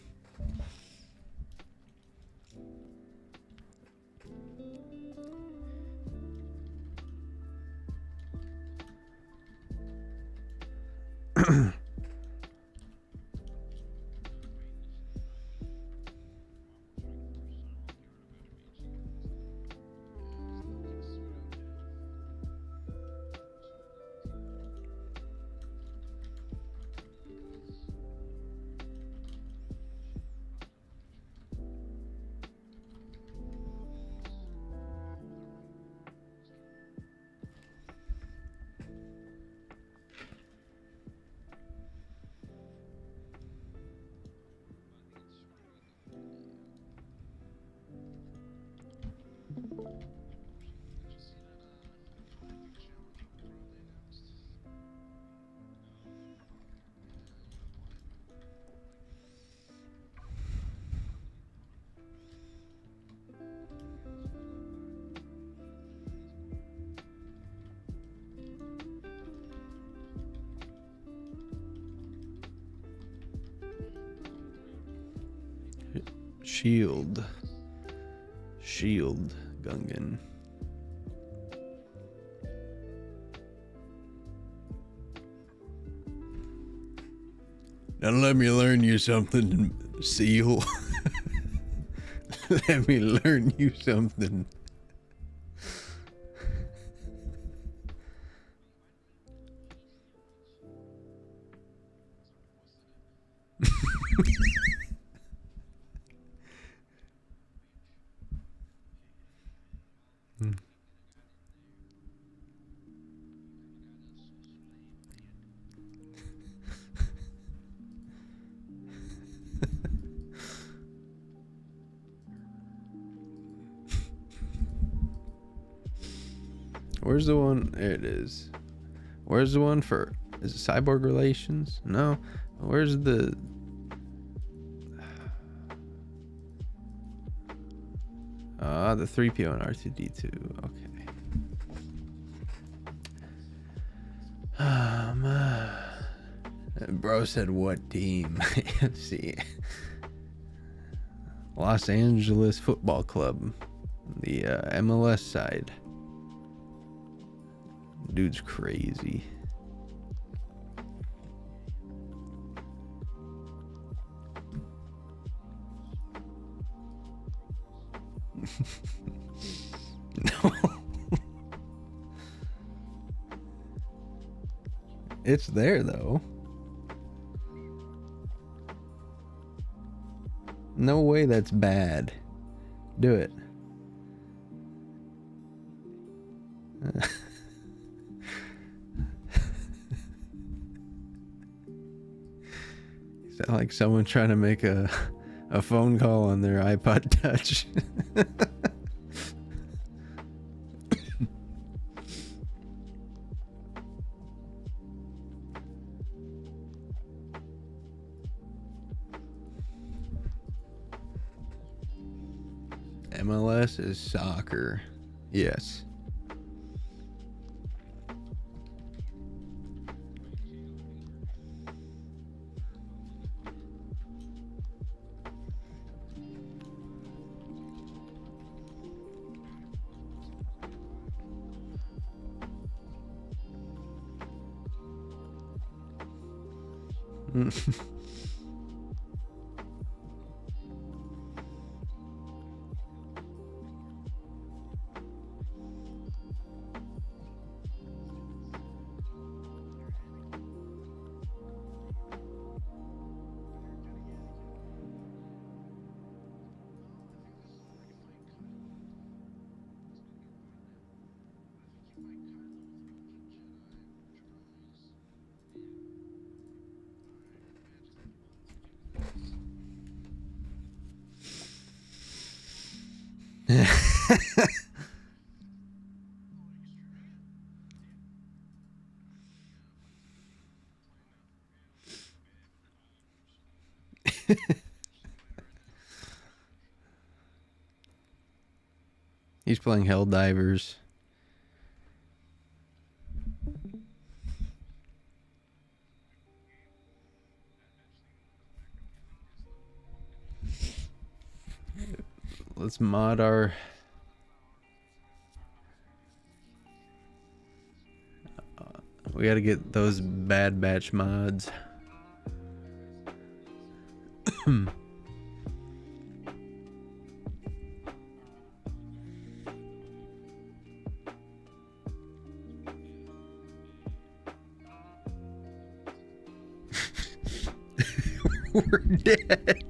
Shield Gungan. Now let me learn you something, Seal. Let me learn you something. Where's the one? There it is. Where's the one for? Is it cyborg relations? No. Where's the? The 3PO and R2D2. Okay. Bro said what team? Let's see. Los Angeles Football Club. The MLS side. Dude's crazy. No. It's there though. No way that's bad. Do it. Is that like someone trying to make a phone call on their iPod Touch? MLS is soccer. Yes. He's playing Helldivers. Let's mod our... we gotta get those Bad Batch mods. We're dead.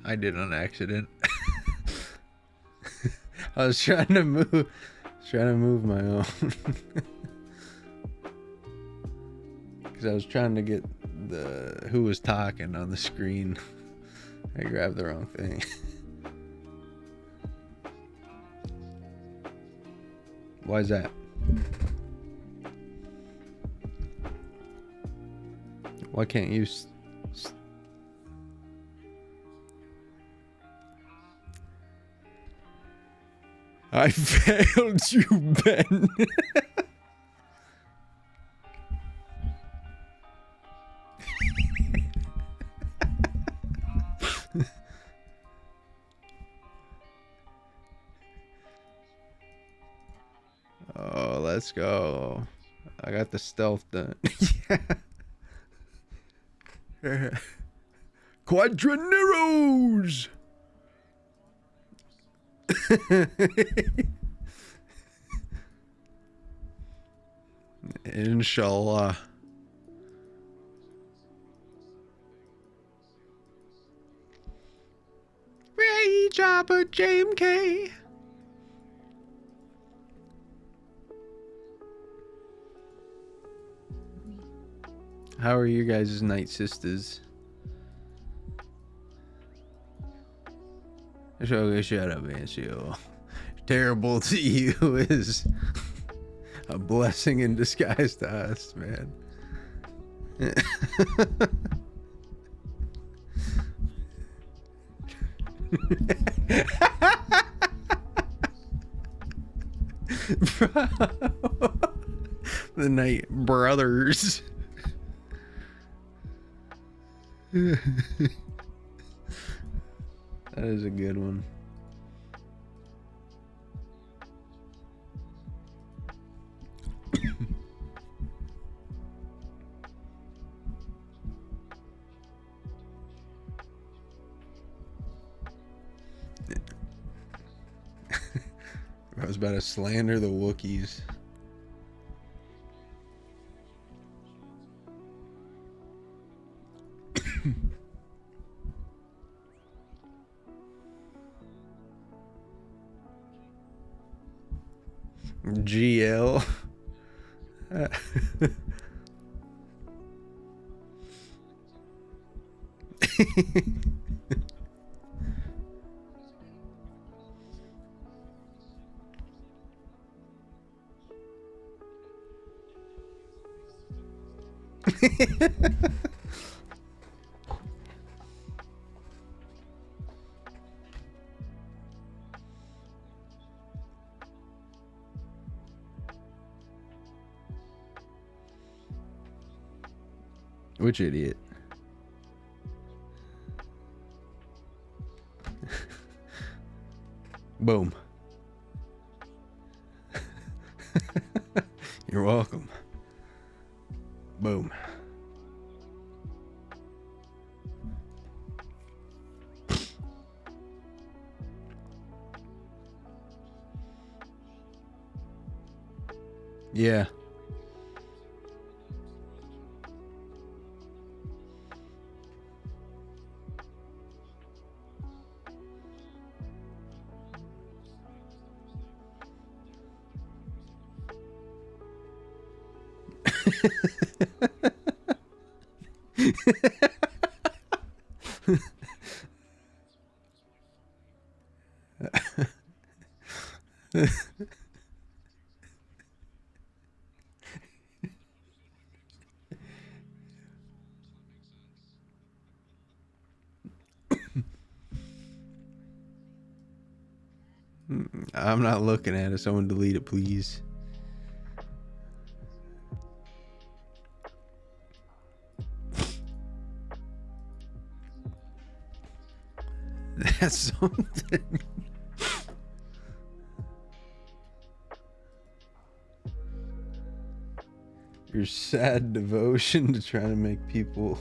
I did on accident. I was trying to move my own. Because I was trying to get the who was talking on the screen. I grabbed the wrong thing. Why is that? Why can't you... I failed you, Ben. Oh, let's go. I got the stealth done. Yeah. Quadraneros! Inshallah. Ray Jabba JMK. How are you guys' night, sisters? Shut up, man. Terrible to you is a blessing in disguise to us, man. The Night Brothers. That is a good one. I was about to slander the Wookiees. GL. Which idiot? Boom. You're welcome. Boom. Yeah. I'm not looking at it. Someone delete it, please. That's something. Your sad devotion to trying to make people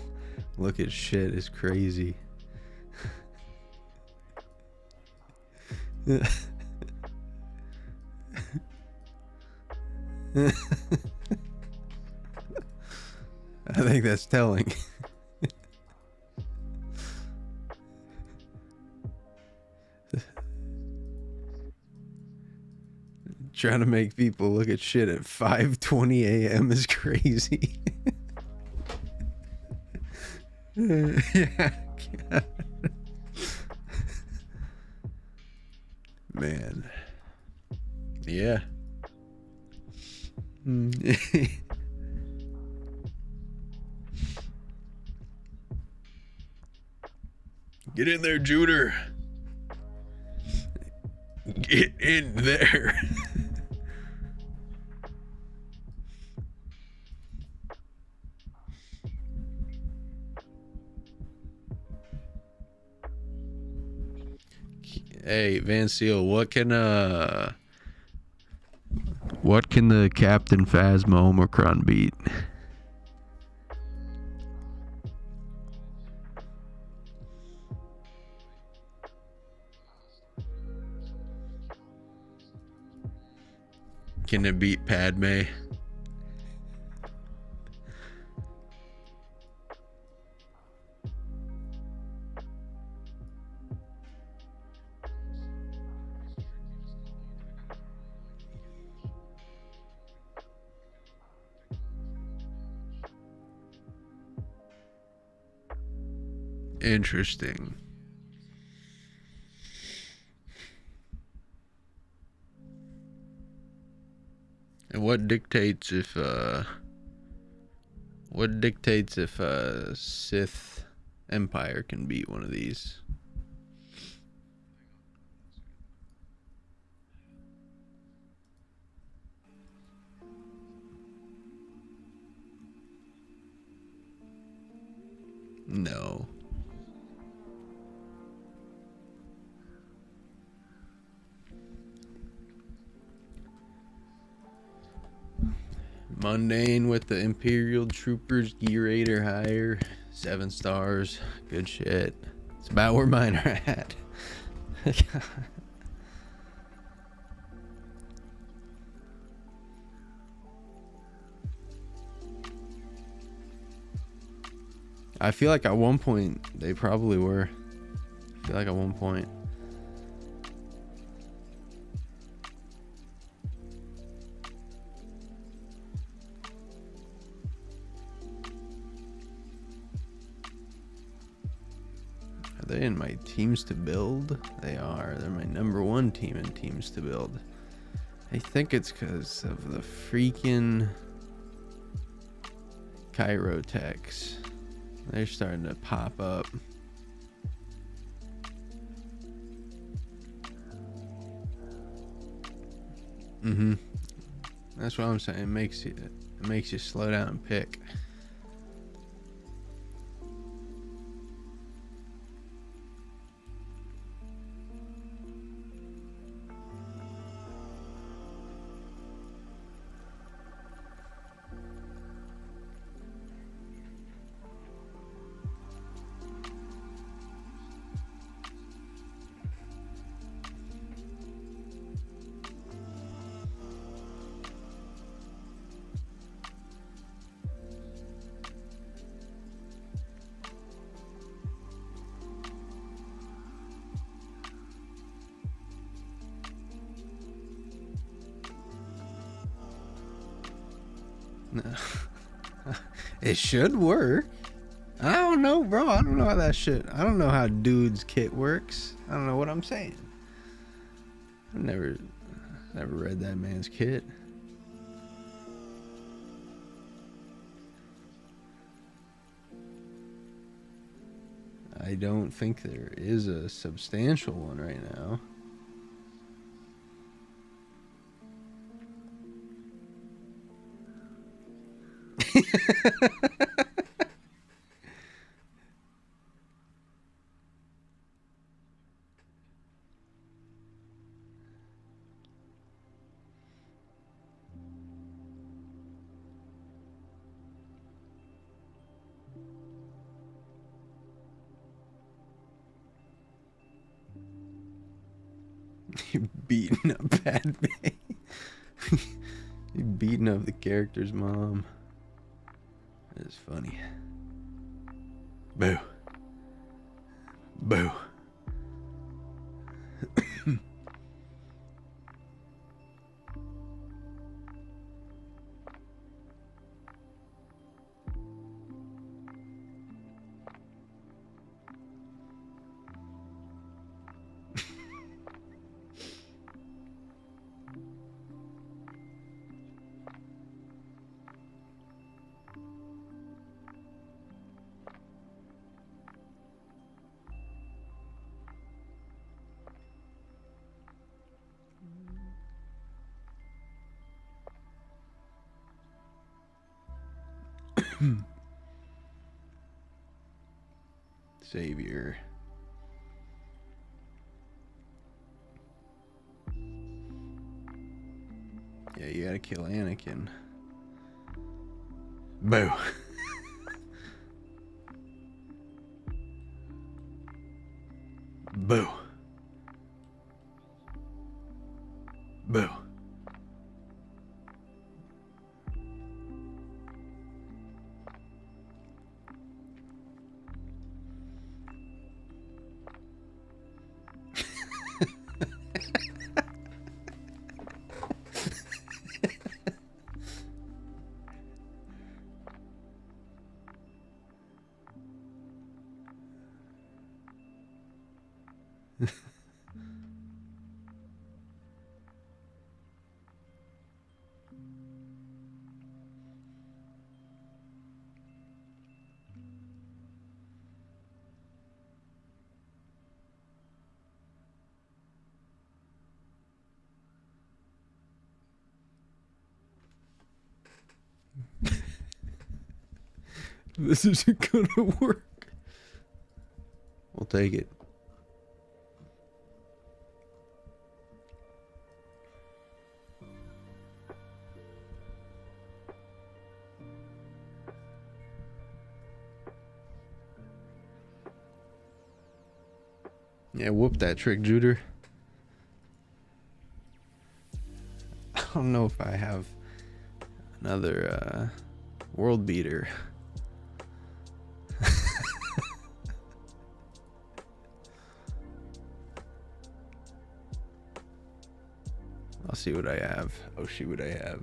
look at shit is crazy. I think that's telling. Trying to make people look at shit at 5:20 a.m. is crazy. Yeah. Man. Yeah. Get in there, Juder. Get in there. Hey, Van Seal, what can the Captain Phasma Omicron beat? Can it beat Padme? Interesting. And what dictates if Sith Empire can beat one of these? No. Mundane with the Imperial Troopers, gear 8 or higher, 7 stars. Good shit. It's about where mine are at. I feel like at one point they probably were. I feel like at one point. Are they in my teams to build? They are. They're my number 1 team in teams to build. I think it's because of the freaking Chirotechs. They're starting to pop up. That's what I'm saying. It makes you slow down and pick. It should work. I don't know, bro. I don't know how that shit. I don't know how dude's kit works. I don't know what I'm saying. I've never read that man's kit. I don't think there is a substantial one right now. You're beating up Padme. You're beating up the character's mom. That is funny. Boo. Boo. Savior. Yeah, you gotta kill Anakin. Boo. Boo. Boo. This isn't gonna work. We'll take it. Yeah, whoop that trick, Juder. I don't know if I have another world beater. I'll see what I have. Oh, see what I have.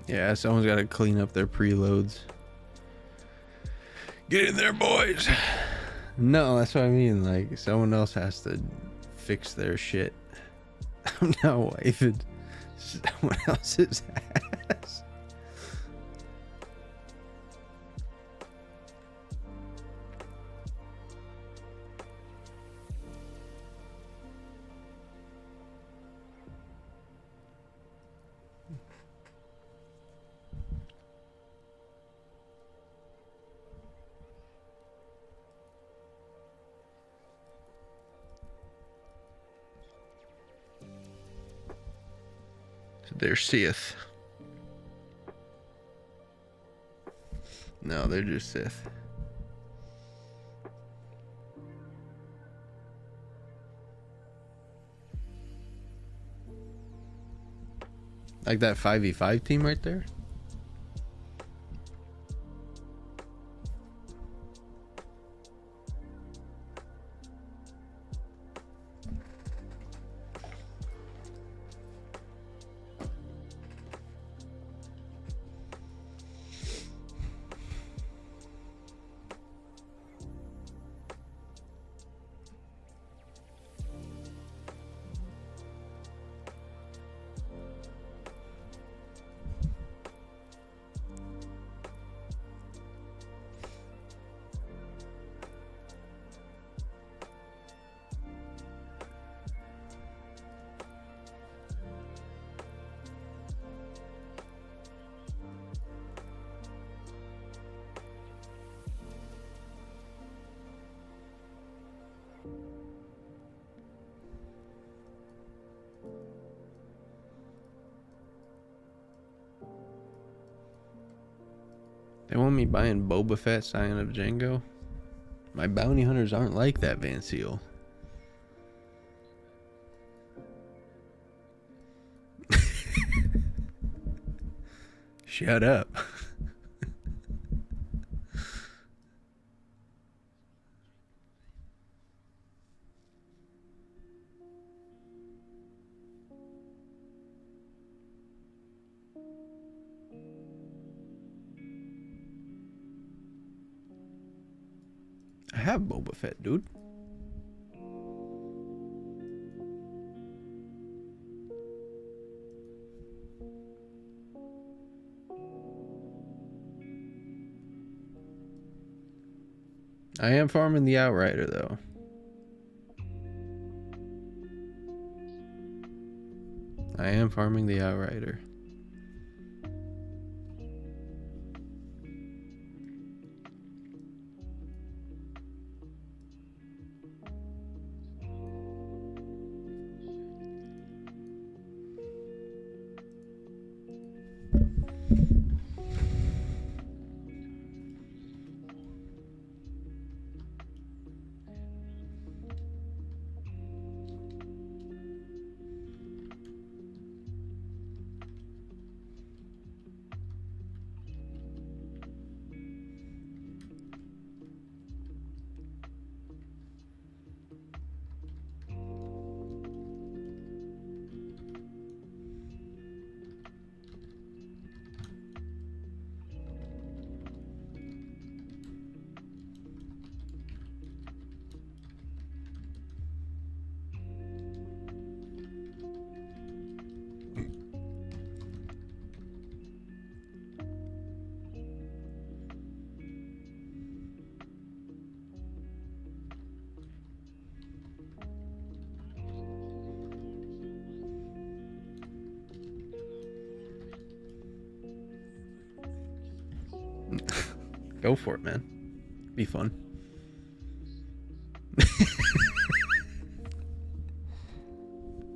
Yeah, someone's got to clean up their preloads. Get in there, boys. No, that's what I mean. Like, someone else has to fix their shit. I'm not wiping someone else's ass. They're Sith. No, they're just Sith. Like that 5v5 team right there? They want me buying Boba Fett, Scion of Django. My bounty hunters aren't like that, Van Seal. Shut up. I have Boba Fett, dude. I am farming the Outrider, though. I am farming the Outrider. Go for it, man. Be fun.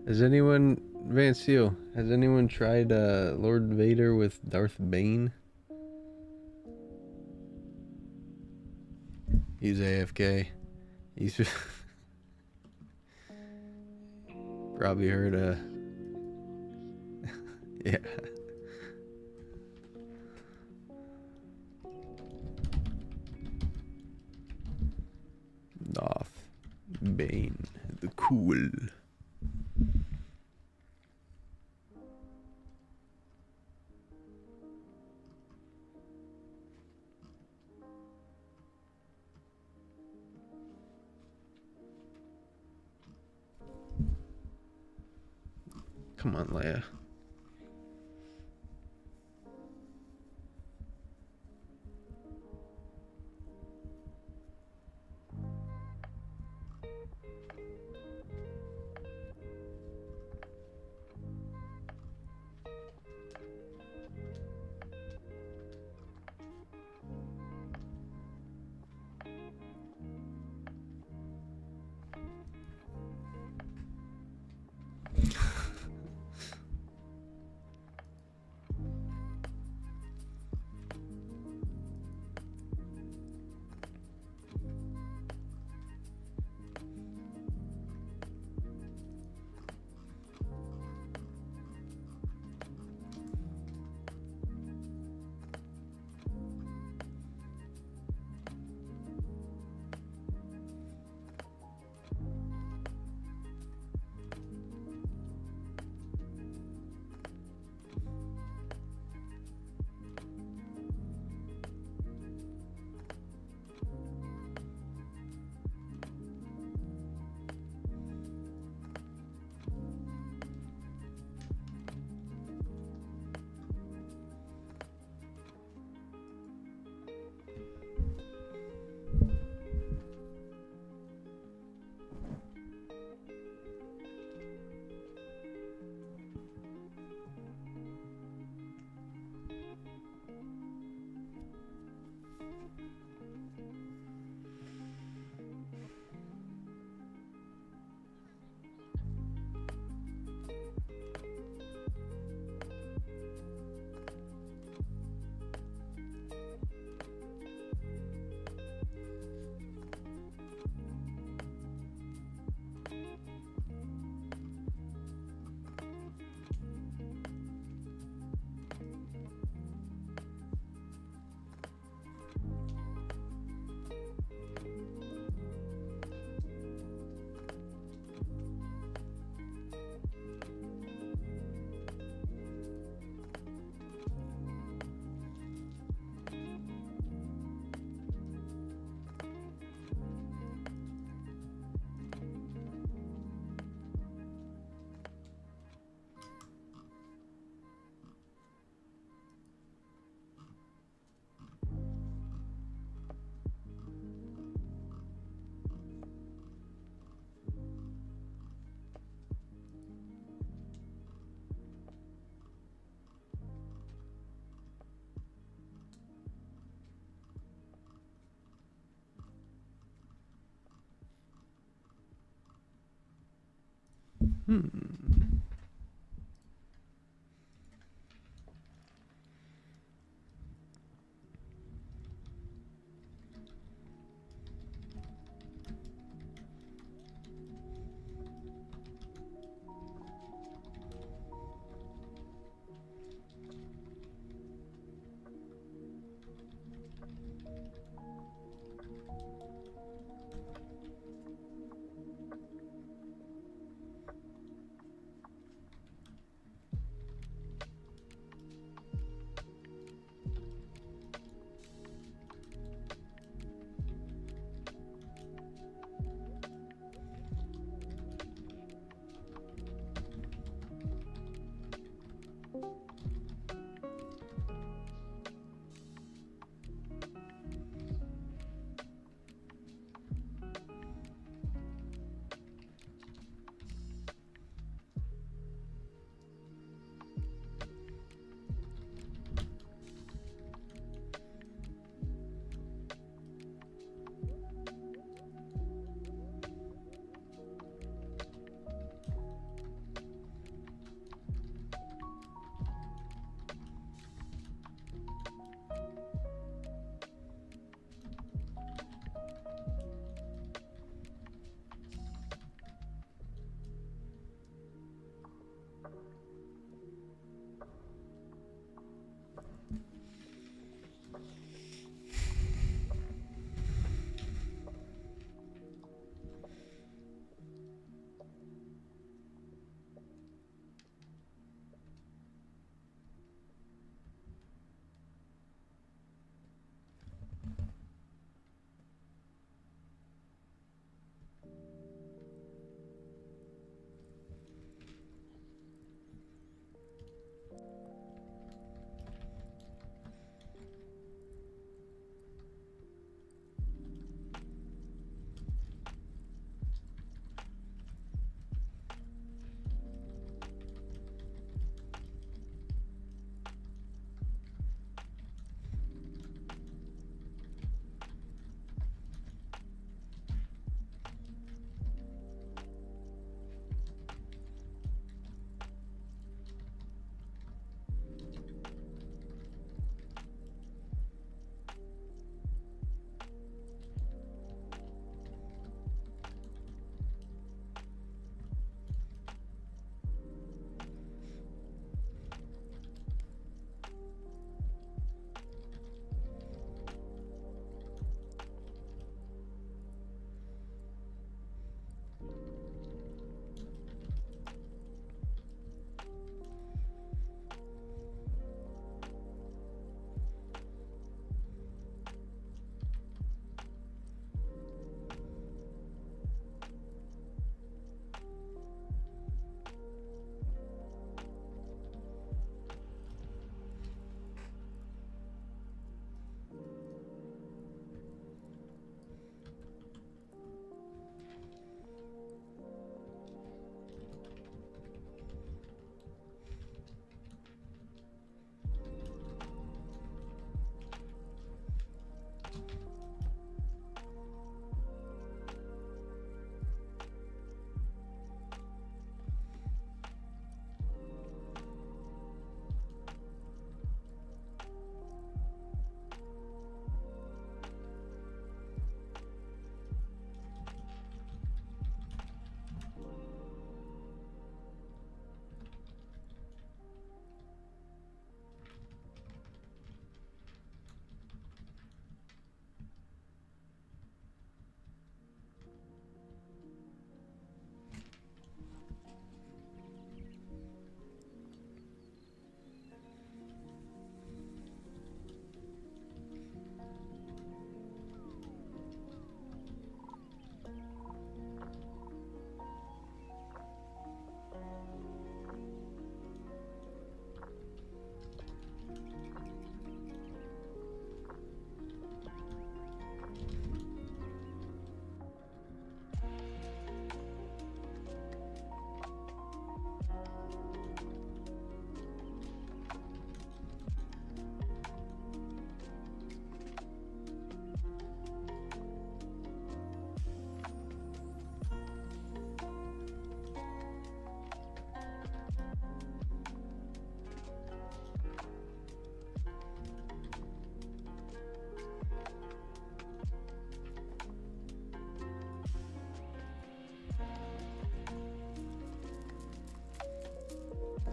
Has anyone, Van Seal, has anyone tried Lord Vader with Darth Bane? He's AFK. He's probably heard yeah. Darth Bane, the cool. Come on, Leia.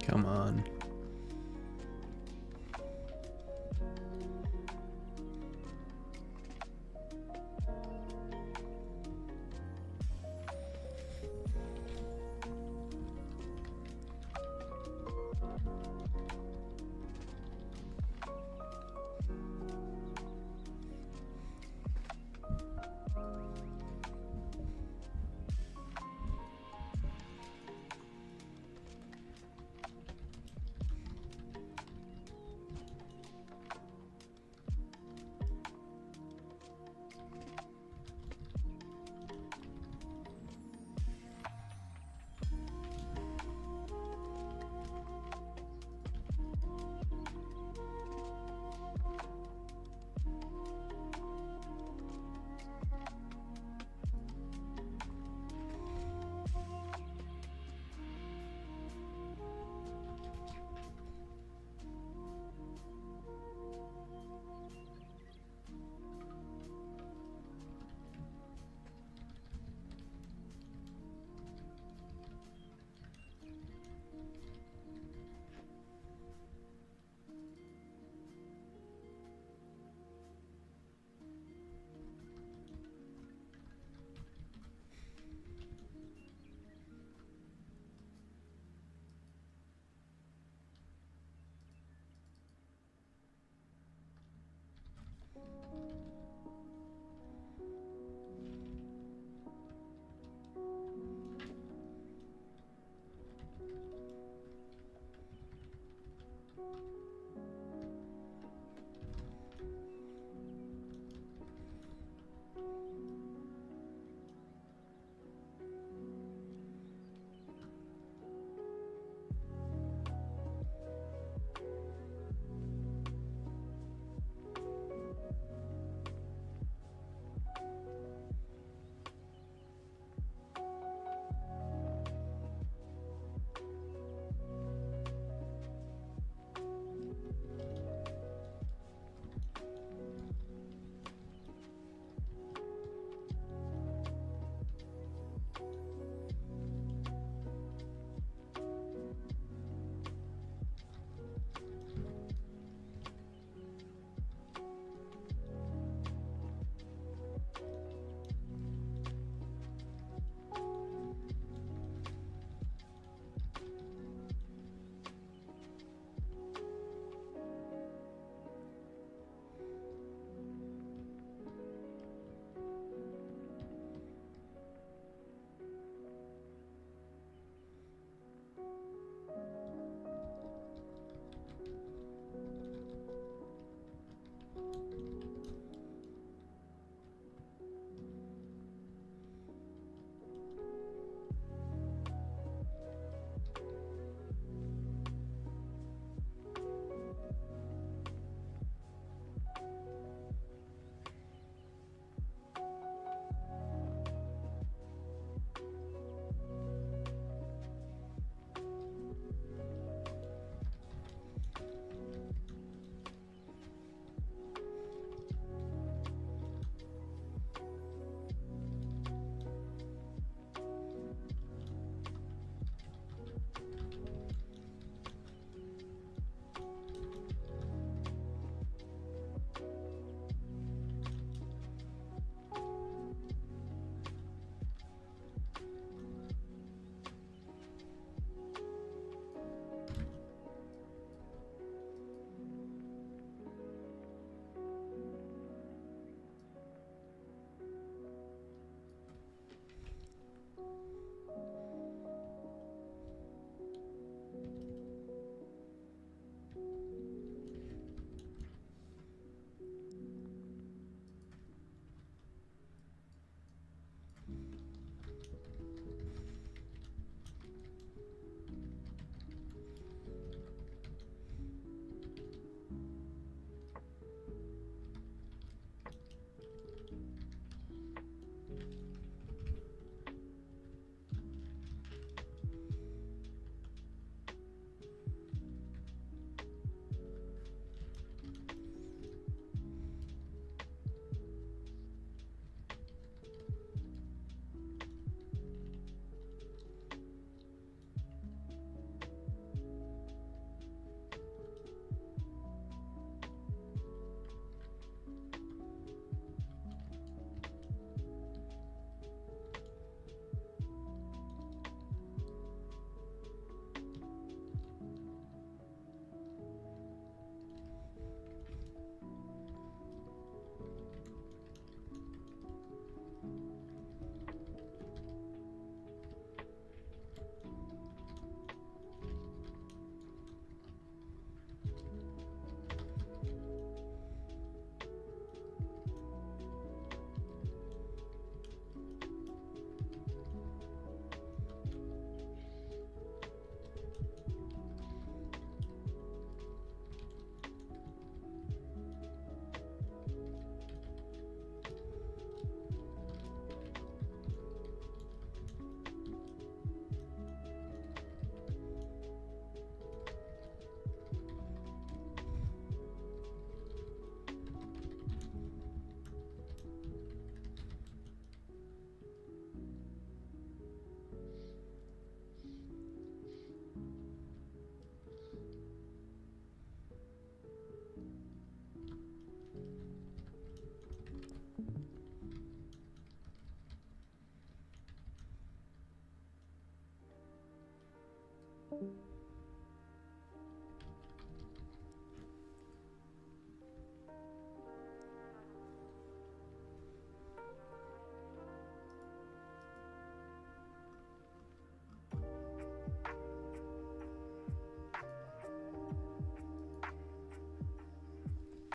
Come on.